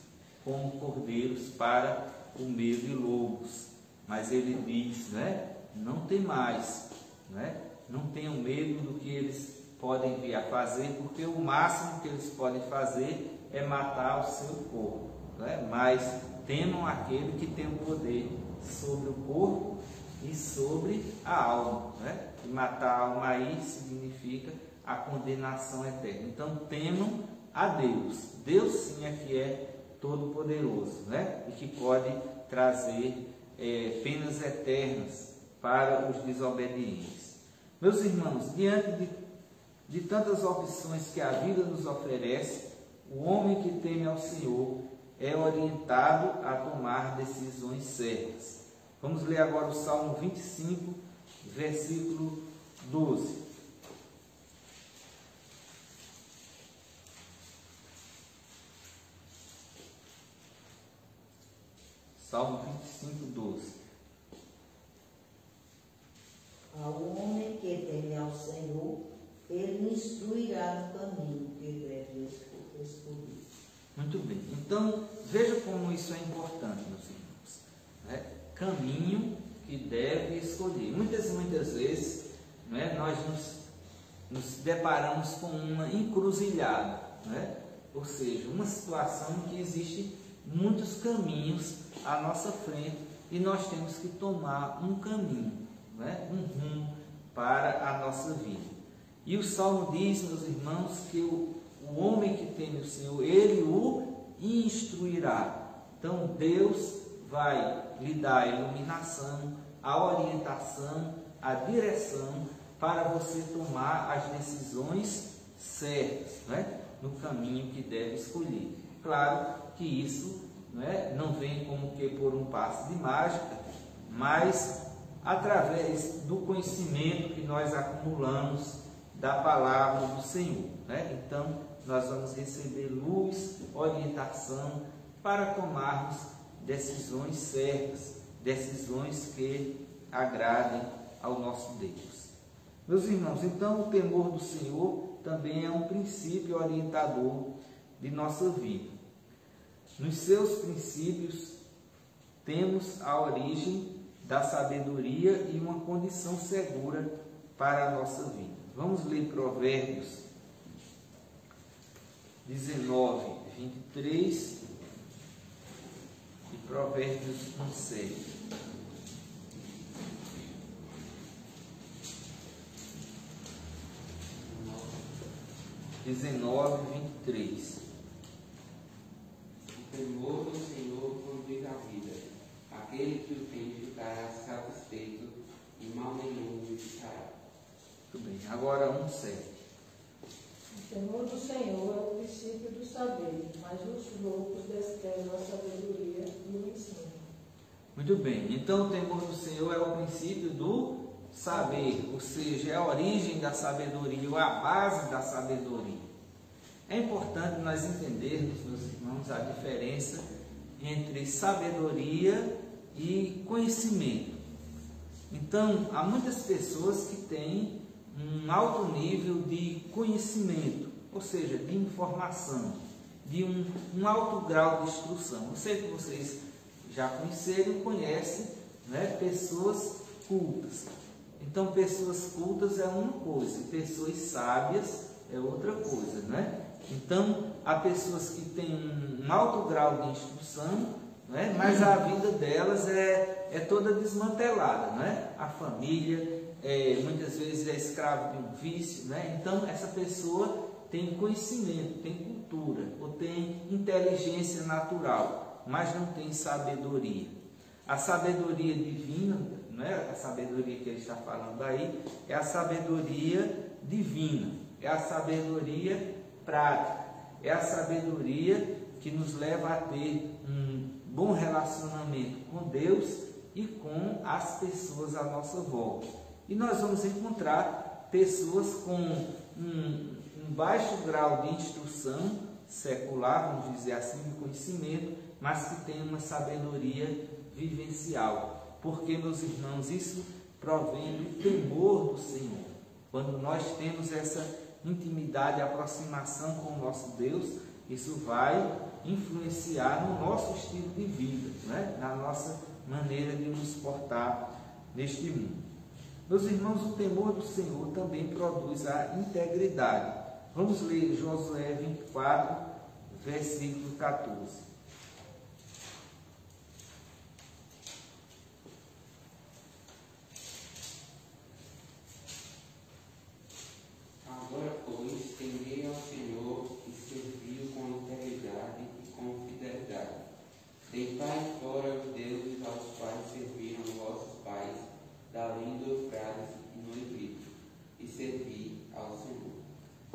E: como cordeiros para o meio de lobos. Mas ele diz, né? Não temais, né? Não tenham medo do que eles podem vir a fazer, porque o máximo que eles podem fazer é matar o seu corpo, né? Mas temam aquele que tem o poder sobre o corpo e sobre a alma, né? E matar a alma aí significa a condenação eterna. Então temam a Deus. Deus sim é que é todo poderoso, né? E que pode trazer penas eternas para os desobedientes. Meus irmãos, diante de tantas opções que a vida nos oferece, o homem que teme ao Senhor é orientado a tomar decisões certas. Vamos ler agora o Salmo 25, versículo 12. Salmo 25, 12.
A: Ao homem que teme ao Senhor, ele instruirá no caminho que deve escolher.
E: Muito bem. Então, veja como isso é importante, meus irmãos, né? Caminho que deve escolher. Muitas vezes né, nós nos deparamos com uma encruzilhada, né? Ou seja, uma situação em que existe muitos caminhos à nossa frente e nós temos que tomar um caminho, né? Um rumo para a nossa vida. E o Salmo diz, meus irmãos, que o homem que teme o Senhor, ele o instruirá. Então Deus vai lhe dar a iluminação, a orientação, a direção para você tomar as decisões certas, né, no caminho que deve escolher. Claro que isso, né, não vem como que por um passe de mágica, mas através do conhecimento que nós acumulamos da palavra do Senhor, né? Então nós vamos receber luz, orientação para tomarmos decisões certas, decisões que agradem ao nosso Deus. Meus irmãos, então o temor do Senhor também é um princípio orientador de nossa vida. Nos seus princípios temos a origem da sabedoria e uma condição segura para a nossa vida. Vamos ler Provérbios 19, 23 e Provérbios 1, 7. O
F: temor do Senhor conduz a vida. Aquele que o tem ficará satisfeito e mal nenhum lhe ficará.
E: Muito bem. Agora 1,7.
B: O temor do Senhor é o princípio do saber, mas os loucos desprezam a sabedoria e o ensino.
E: Muito bem. Então o temor do Senhor é o princípio do saber, ou seja, é a origem da sabedoria, ou a base da sabedoria. É importante nós entendermos, meus irmãos, a diferença entre sabedoria e conhecimento. Então, há muitas pessoas que têm um alto nível de conhecimento, ou seja, de informação, de um alto grau de instrução. Eu sei que vocês já conheceram e conhecem, né, pessoas cultas. Então, pessoas cultas é uma coisa, e pessoas sábias é outra coisa, né? Então, há pessoas que têm um alto grau de instrução, né? Mas a vida delas é toda desmantelada, né? A família muitas vezes é escrava de um vício, né? Então, essa pessoa tem conhecimento, tem cultura, ou tem inteligência natural, mas não tem sabedoria. A sabedoria divina, né? A sabedoria que ele está falando aí, é a sabedoria divina, é a sabedoria prática, é a sabedoria que nos leva a ter um bom relacionamento com Deus e com as pessoas à nossa volta. E nós vamos encontrar pessoas com um baixo grau de instrução secular, vamos dizer assim, de conhecimento, mas que tem uma sabedoria vivencial. Porque, meus irmãos, isso provém do temor do Senhor. Quando nós temos essa intimidade, aproximação com o nosso Deus, isso vai influenciar no nosso estilo de vida, né? Na nossa maneira de nos portar neste mundo. Meus irmãos, o temor do Senhor também produz a integridade. Vamos ler Josué 24, versículo 14.
F: Agora, pois, temei ao Senhor e servi-o com integridade e com fidelidade. Deitai fora os deuses aos quais serviram vossos pais, da além do Eufrates e no Egito, e servi ao Senhor.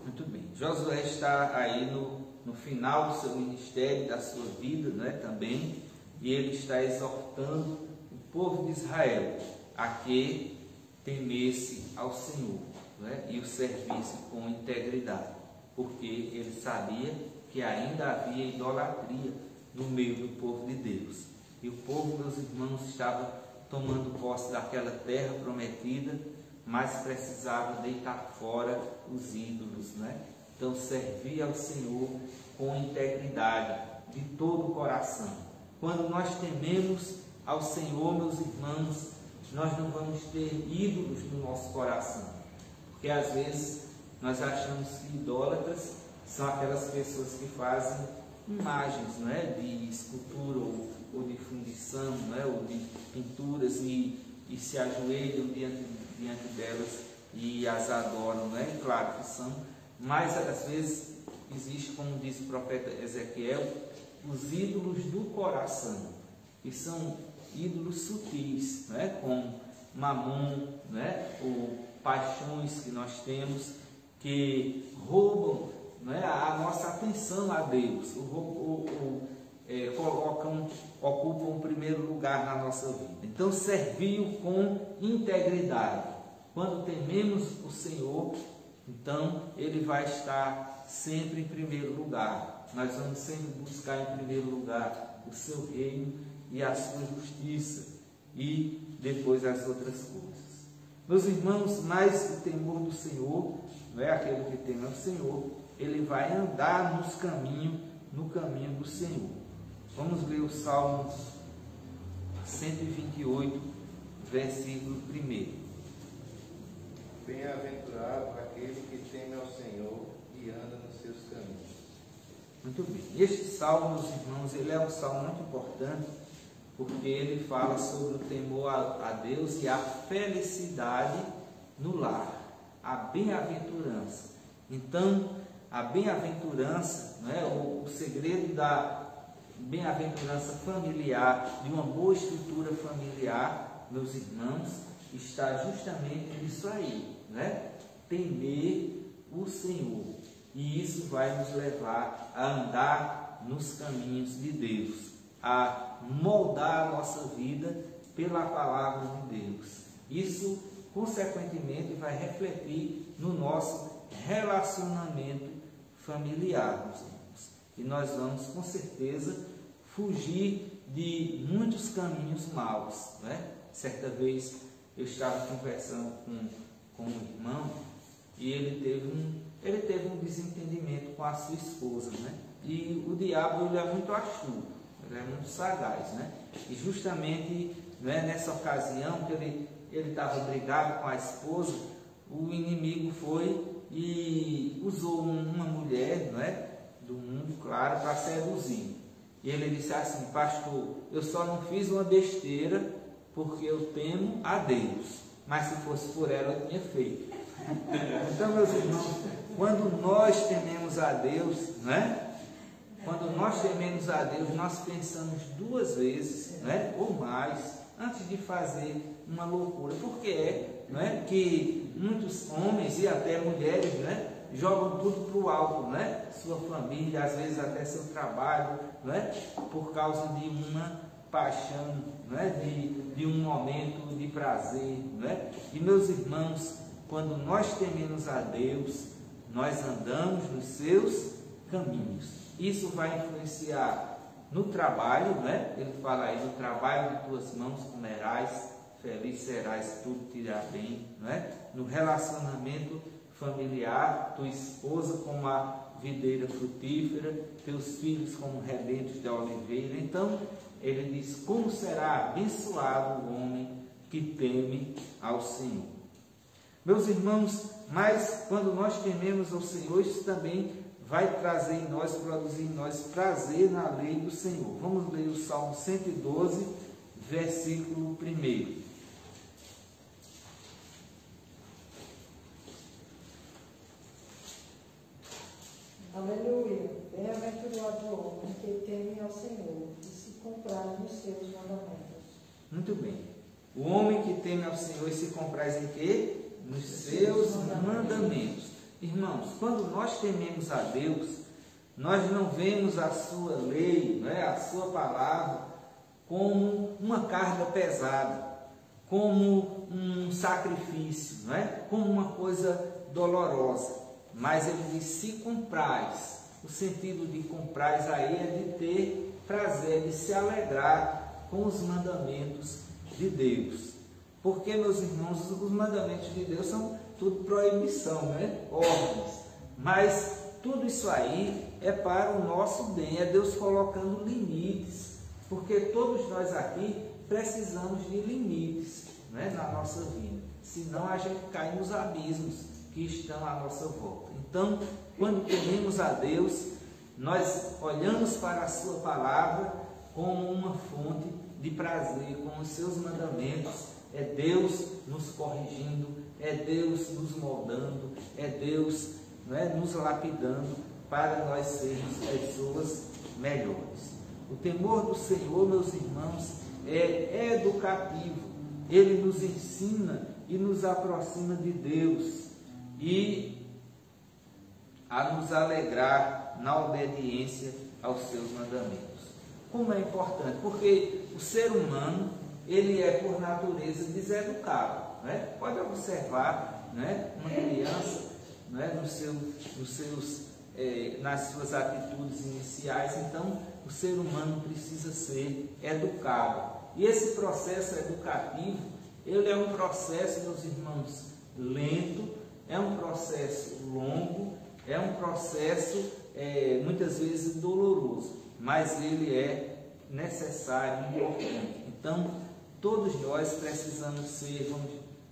E: Muito bem. Josué está aí no final do seu ministério, da sua vida, né, também, e ele está exortando o povo de Israel a que temesse ao Senhor, né, e o servisse com integridade, porque ele sabia que ainda havia idolatria no meio do povo de Deus. E o povo, meus irmãos, estava tomando posse daquela terra prometida, mas precisava deitar fora os ídolos, né? Então, servir ao Senhor com integridade, de todo o coração. Quando nós tememos ao Senhor, meus irmãos, nós não vamos ter ídolos no nosso coração. Porque às vezes nós achamos que idólatras são aquelas pessoas que fazem imagens, não é, de escultura ou de fundição, não é, ou de pinturas e se ajoelham diante delas e as adoram, não é? Claro que são, mas às vezes existe, como diz o profeta Ezequiel, os ídolos do coração, que são ídolos sutis, não é? Com mamon, não é? Ou paixões que nós temos que roubam, não é? A nossa atenção a Deus, ocupam o primeiro lugar na nossa vida. Então, serviu com integridade. Quando tememos o Senhor, então Ele vai estar sempre em primeiro lugar. Nós vamos sempre buscar em primeiro lugar o seu reino e a sua justiça, e depois as outras coisas. Meus irmãos, mais o temor do Senhor, não é, aquele que teme ao Senhor, ele vai andar no caminho do Senhor. Vamos ler o Salmo 128, versículo 1.
D: Bem-aventurado aquele que teme ao Senhor e anda nos seus caminhos.
E: Muito bem. Este salmo, meus irmãos, ele é um salmo muito importante, porque ele fala sobre o temor a Deus e a felicidade no lar, a bem-aventurança. Então, a bem-aventurança, não é, o segredo da bem-aventurança familiar, de uma boa estrutura familiar, meus irmãos, está justamente nisso aí, né? Temer o Senhor. E isso vai nos levar a andar nos caminhos de Deus, a moldar a nossa vida pela palavra de Deus. Isso, consequentemente, vai refletir no nosso relacionamento familiar, meus irmãos. E nós vamos, com certeza, fugir de muitos caminhos maus, né? Certa vez eu estava conversando com um irmão e ele teve um desentendimento com a sua esposa, né? E o diabo, ele é muito astuto, ele é muito sagaz, né? E justamente, né, nessa ocasião que ele estava brigado com a esposa, o inimigo foi e usou uma mulher, não é, do mundo, claro, para seduzir. E ele disse assim: pastor, eu só não fiz uma besteira porque eu temo a Deus, mas se fosse por ela eu tinha feito. Então, meus irmãos, quando nós tememos a Deus, né? Quando nós tememos a Deus, nós pensamos duas vezes, né, ou mais, antes de fazer uma loucura. Porque não é que muitos homens e até mulheres, né, jogam tudo para o alto, né? Sua família, às vezes até seu trabalho, não é? Por causa de uma paixão, não é? De um momento de prazer, não é? E meus irmãos, quando nós tememos a Deus, nós andamos nos seus caminhos. Isso vai influenciar no trabalho, né? Ele fala aí: no trabalho de tuas mãos comerás, feliz serás, tudo te irá bem, não é? No relacionamento familiar, tua esposa como a videira frutífera, teus filhos como rebentos de oliveira. Então, ele diz: como será abençoado o homem que teme ao Senhor. Meus irmãos, mas quando nós tememos ao Senhor, isso também vai trazer em nós, produzir em nós prazer na lei do Senhor. Vamos ler o Salmo 112, versículo 1.
B: Aleluia. Bem-aventurado o homem que teme ao Senhor e se compraz nos seus mandamentos.
E: Muito bem. O homem que teme ao Senhor e se compraz em quê? Nos seus mandamentos. Irmãos, quando nós tememos a Deus, nós não vemos a sua lei, não é, a sua palavra, como uma carga pesada, como um sacrifício, não é? Como uma coisa dolorosa. Mas ele diz: se compraz. O sentido de compraz aí é de ter prazer, de se alegrar com os mandamentos de Deus. Porque, meus irmãos, os mandamentos de Deus são tudo proibição, né? Ordens. Mas tudo isso aí é para o nosso bem, é Deus colocando limites. Porque todos nós aqui precisamos de limites, né, na nossa vida. Senão a gente cai nos abismos. que estão à nossa volta. Então, quando tememos a Deus, nós olhamos para a sua palavra como uma fonte de prazer, com os seus mandamentos. É Deus nos corrigindo, é Deus nos moldando, é Deus nos lapidando para nós sermos pessoas melhores. O temor do Senhor, meus irmãos, é educativo. Ele nos ensina e nos aproxima de Deus e a nos alegrar na obediência aos seus mandamentos. Como é importante? Porque o ser humano, ele é por natureza deseducado. Pode observar uma criança nas suas atitudes iniciais. Então, o ser humano precisa ser educado. E esse processo educativo, ele é um processo, meus irmãos, lento, é um processo longo, é um processo muitas vezes doloroso, mas ele é necessário e importante. Então, todos nós precisamos ser,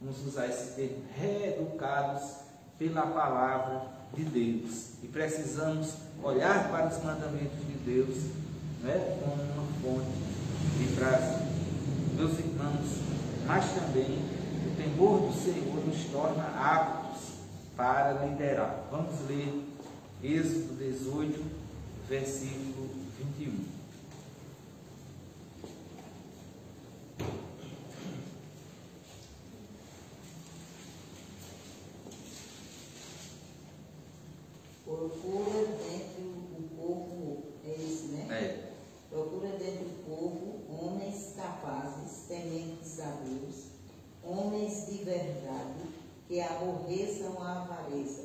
E: vamos usar esse termo, reeducados pela palavra de Deus. E precisamos olhar para os mandamentos de Deus como uma fonte de prazer. Meus irmãos, mas também o temor do Senhor nos torna aptos para liderar. Vamos ler Êxodo 18, versículo 21.
A: Procura dentro do povo, é isso, né? Procura dentro do povo homens capazes, tementes a Deus, homens de verdade, que aborreçam a avareza.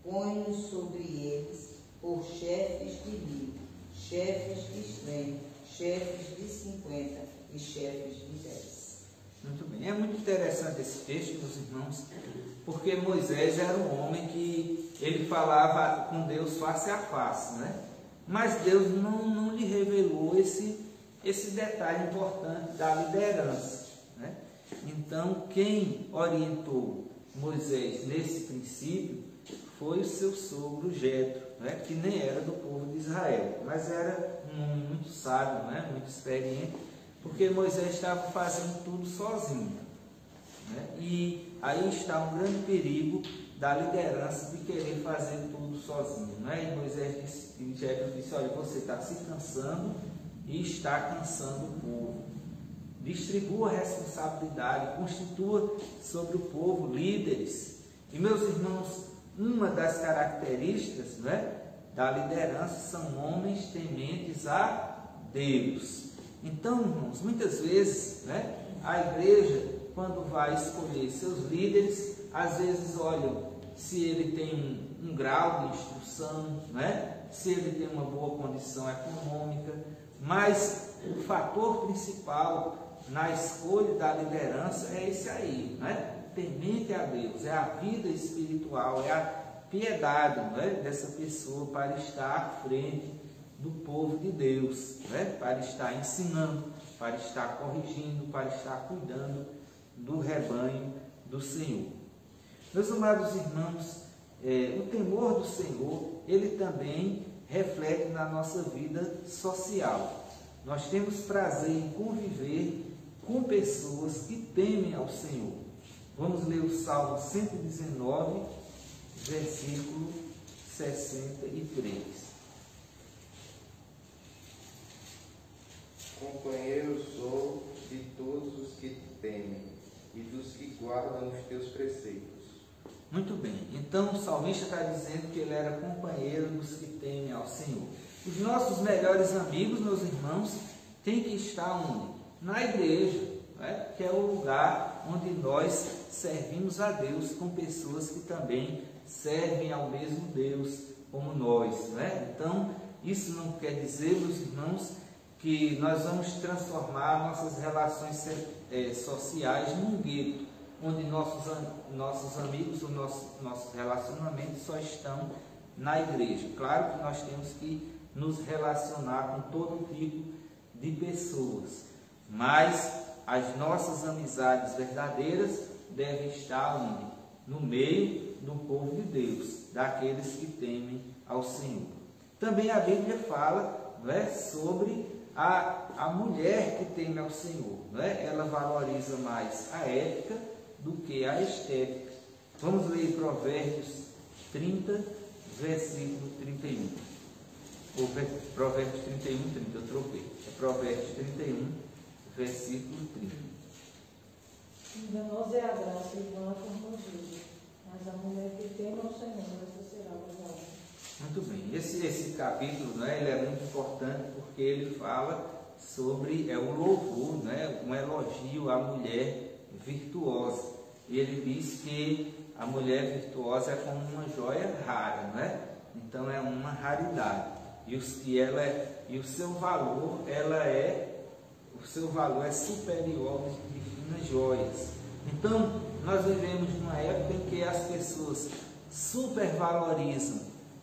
A: Põe-os sobre eles por chefes de 1000, chefes de 100, chefes de 50 e chefes de 10.
E: Muito bem. É muito interessante esse texto, meus irmãos, porque Moisés era um homem que ele falava com Deus face a face, Mas Deus não lhe revelou esse detalhe importante da liderança, Então, quem orientou Moisés nesse princípio foi o seu sogro Jetro, que nem era do povo de Israel, mas era um homem muito sábio, muito experiente, porque Moisés estava fazendo tudo sozinho. E aí está um grande perigo da liderança de querer fazer tudo sozinho. E Moisés disse, Jetro disse, olha, você está se cansando e está cansando o povo. Distribua a responsabilidade, constitua sobre o povo líderes. E, meus irmãos, uma das características da liderança são homens tementes a Deus. Então, irmãos, muitas vezes a igreja, quando vai escolher seus líderes, às vezes olham se ele tem um grau de instrução, se ele tem uma boa condição econômica, mas o fator principal na escolha da liderança é esse aí, temente a Deus, é a vida espiritual, é a piedade dessa pessoa para estar à frente do povo de Deus, para estar ensinando, para estar corrigindo, para estar cuidando do rebanho do Senhor. Meus amados irmãos, o temor do Senhor, ele também reflete na nossa vida social. Nós temos prazer em conviver com pessoas que temem ao Senhor. Vamos ler o Salmo 119, versículo 63.
D: Companheiro sou de todos os que te temem e dos que guardam os teus preceitos.
E: Muito bem, então o salmista está dizendo que ele era companheiro dos que temem ao Senhor. Os nossos melhores amigos, meus irmãos, têm que estar onde? Na igreja, que é o lugar onde nós servimos a Deus com pessoas que também servem ao mesmo Deus como nós. Então, isso não quer dizer, meus irmãos, que nós vamos transformar nossas relações sociais num gueto, onde nossos amigos, os nossos relacionamentos só estão na igreja. Claro que nós temos que nos relacionar com todo tipo de pessoas, mas as nossas amizades verdadeiras devem estar onde? No meio do povo de Deus, daqueles que temem ao Senhor. Também a Bíblia fala, não é, sobre a mulher que teme ao Senhor, não é? Ela valoriza mais a ética do que a estética. Vamos ler Provérbios 30, versículo 31. Ou Provérbios 31, 30, eu troquei. É Provérbios 31, versículo 30.
B: Enganosa é a graça e vã a formosura, mas a mulher que teme ao Senhor, essa será louvada.
E: Muito bem. Esse capítulo, né, ele é muito importante porque ele fala sobre o louvor, né, um elogio à mulher virtuosa. E ele diz que a mulher virtuosa é como uma joia rara, né? Então é uma raridade. E o seu valor, o seu valor é superior às divinas joias. Então, nós vivemos numa época em que as pessoas supervalorizam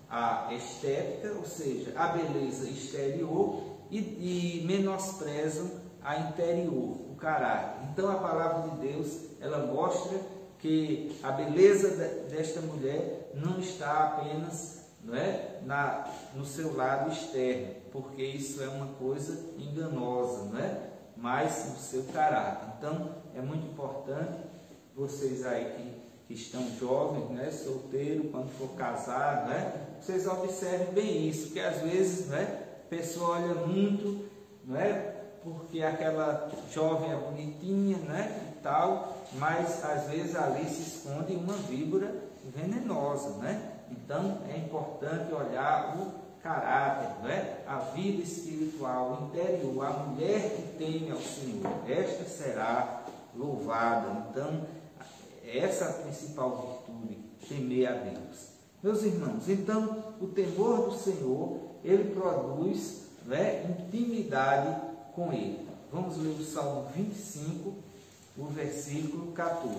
E: a estética, ou seja, a beleza exterior, e menosprezam a interior, o caráter. Então, a palavra de Deus, ela mostra que a beleza desta mulher não está apenas, não é, no seu lado externo, porque isso é uma coisa enganosa, não é? Mas no seu caráter. Então, é muito importante vocês aí que estão jovens, né, solteiros, quando for casar, né, vocês observem bem isso, que às vezes, né, a pessoa olha muito, não é, porque aquela jovem é bonitinha, né, e tal, mas às vezes ali se esconde uma víbora venenosa, né? Então é importante olhar o caráter, né? A vida espiritual, o interior, a mulher que teme ao Senhor, esta será louvada. Então, essa é a principal virtude, temer a Deus. Meus irmãos, então, o temor do Senhor, ele produz, né, intimidade com Ele. Vamos ler o Salmo 25, o versículo 14.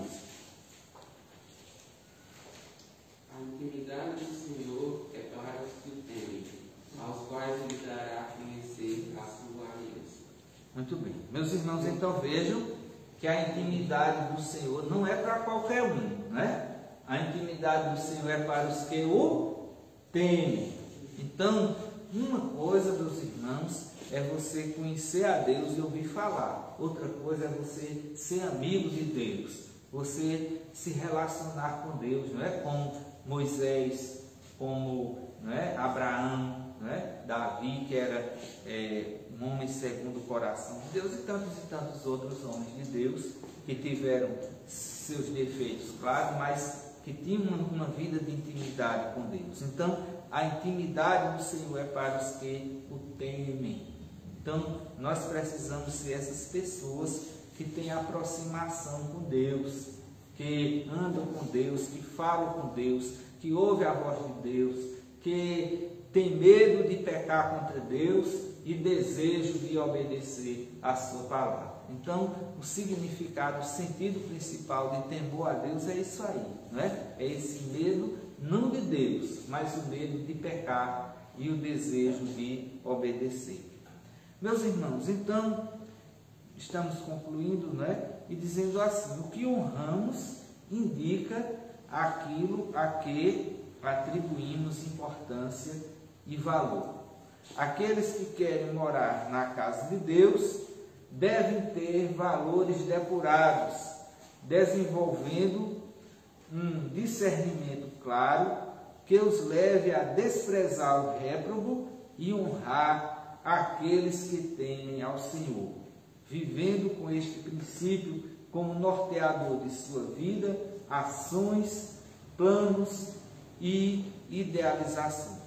F: A intimidade do Senhor é para os que o temem, aos quais Ele dará a conhecer a sua aliança.
E: Muito bem. Meus irmãos, então vejam que a intimidade do Senhor não é para qualquer um, né? A intimidade do Senhor é para os que o temem. Então, uma coisa, meus irmãos, é você conhecer a Deus e ouvir falar. Outra coisa é você ser amigo de Deus, você se relacionar com Deus, não é? Como Moisés, como, não é, Abraão, não é? Davi, que era um homem segundo o coração de Deus, e tantos outros homens de Deus que tiveram seus defeitos, claro, mas que tinham uma vida de intimidade com Deus. Então, a intimidade do Senhor é para os que o temem. Então, nós precisamos ser essas pessoas que têm aproximação com Deus, que andam com Deus, que falam com Deus, que ouvem a voz de Deus, que tem medo de pecar contra Deus e desejo de obedecer a sua palavra. Então, o significado, o sentido principal de temor a Deus é isso aí, não é? É esse medo, não de Deus, mas o medo de pecar e o desejo de obedecer. Meus irmãos, então, estamos concluindo, né, e dizendo assim: o que honramos indica aquilo a que atribuímos importância e valor. Aqueles que querem morar na casa de Deus devem ter valores depurados, desenvolvendo um discernimento claro que os leve a desprezar o réprobo e honrar aqueles que temem ao Senhor, vivendo com este princípio como norteador de sua vida, ações, planos e idealizações.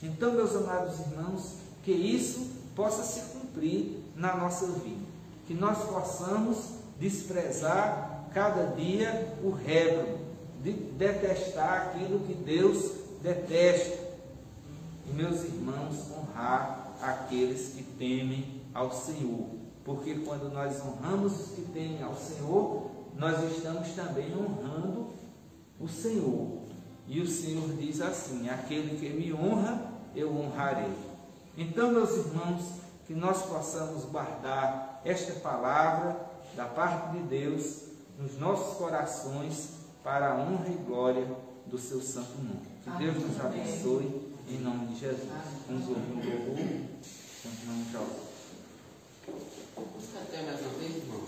E: Então, meus amados irmãos, que isso possa se cumprir na nossa vida, que nós possamos desprezar cada dia o réprobo, de detestar aquilo que Deus detesta, e, meus irmãos, honrar aqueles que temem ao Senhor, porque quando nós honramos os que temem ao Senhor, nós estamos também honrando o Senhor. E o Senhor diz assim: aquele que me honra, eu honrarei. Então, meus irmãos, que nós possamos guardar esta palavra da parte de Deus nos nossos corações, para a honra e glória do seu santo nome. Que Deus nos abençoe, em nome de Jesus. Vamos ouvir um louvor, continuamos já.
F: Até mais uma vez, irmão.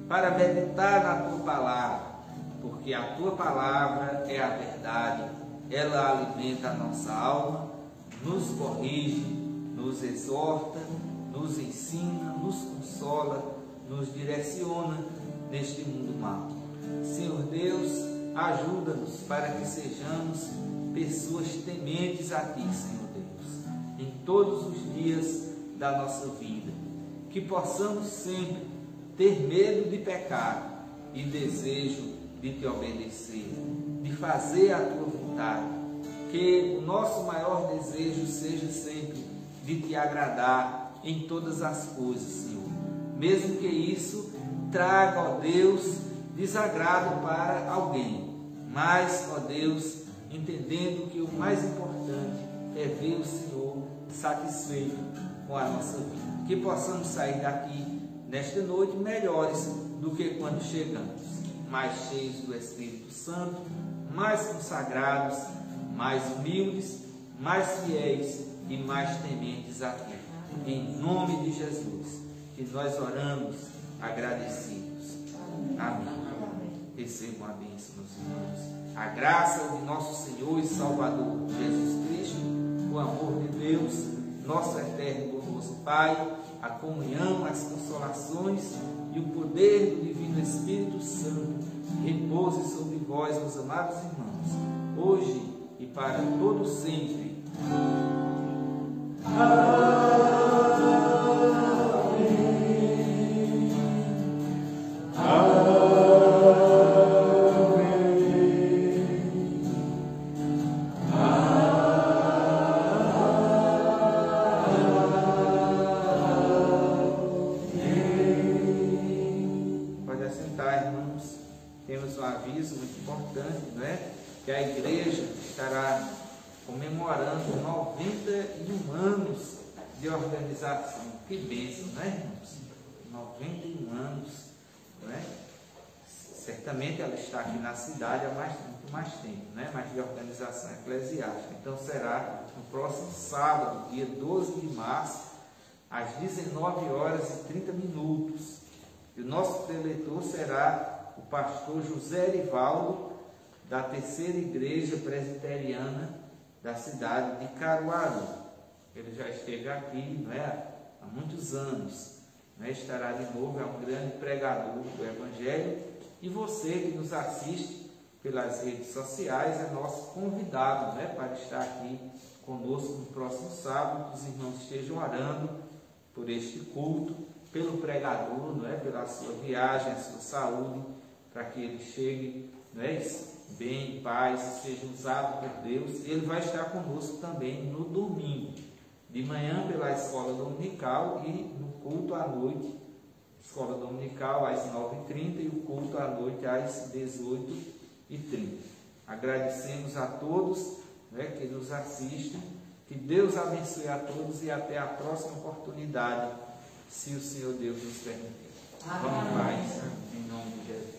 E: Para meditar na tua palavra, porque a tua palavra é a verdade, ela alimenta a nossa alma, nos corrige, nos exorta, nos ensina, nos consola, nos direciona neste mundo mau. Senhor Deus, ajuda-nos para que sejamos pessoas tementes a Ti, Senhor Deus, em todos os dias da nossa vida, que possamos sempre ter medo de pecar e desejo de Te obedecer, de fazer a Tua vontade, que o nosso maior desejo seja sempre de Te agradar em todas as coisas, Senhor, mesmo que isso traga, ó Deus, desagrado para alguém, mas, ó Deus, entendendo que o mais importante é ver o Senhor satisfeito com a nossa vida, que possamos sair daqui nesta noite melhores do que quando chegamos, mais cheios do Espírito Santo, mais consagrados, mais humildes, mais fiéis e mais tementes a Ti. Em nome de Jesus, que nós oramos agradecidos. Amém. Recebam a bênção, meus irmãos. A graça de nosso Senhor e Salvador Jesus Cristo, o amor de Deus, nosso eterno e bondoso Pai, a comunhão, as consolações e o poder do Divino Espírito Santo repouse sobre vós, meus amados irmãos, hoje e para todo sempre. Amém. importante, não é? Que a igreja estará comemorando 91 anos de organização. Que bênção, não é, irmãos? 91 anos, não é? Certamente ela está aqui na cidade há muito mais tempo, né? Mas de organização eclesiástica. Então será no próximo sábado, dia 12 de março, às 19h30. E o nosso preletor será o pastor José Erivaldo, da Terceira Igreja Presbiteriana da cidade de Caruaru. Ele já esteve aqui, não é? Há muitos anos, não é? Estará de novo, é um grande pregador do Evangelho. E você que nos assiste pelas redes sociais é nosso convidado, né, para estar aqui conosco no próximo sábado. Os irmãos estejam orando por este culto, pelo pregador, não é, pela sua viagem, a sua saúde, para que ele chegue, não é, bem, em paz, seja usado por Deus. Ele vai estar conosco também no domingo, de manhã pela escola dominical e no culto à noite. Escola dominical às 9h30 e o culto à noite às 18h30. Agradecemos a todos, né, que nos assistem. Que Deus abençoe a todos e até a próxima oportunidade, se o Senhor Deus nos permitir. Vamos em paz, em nome de Jesus.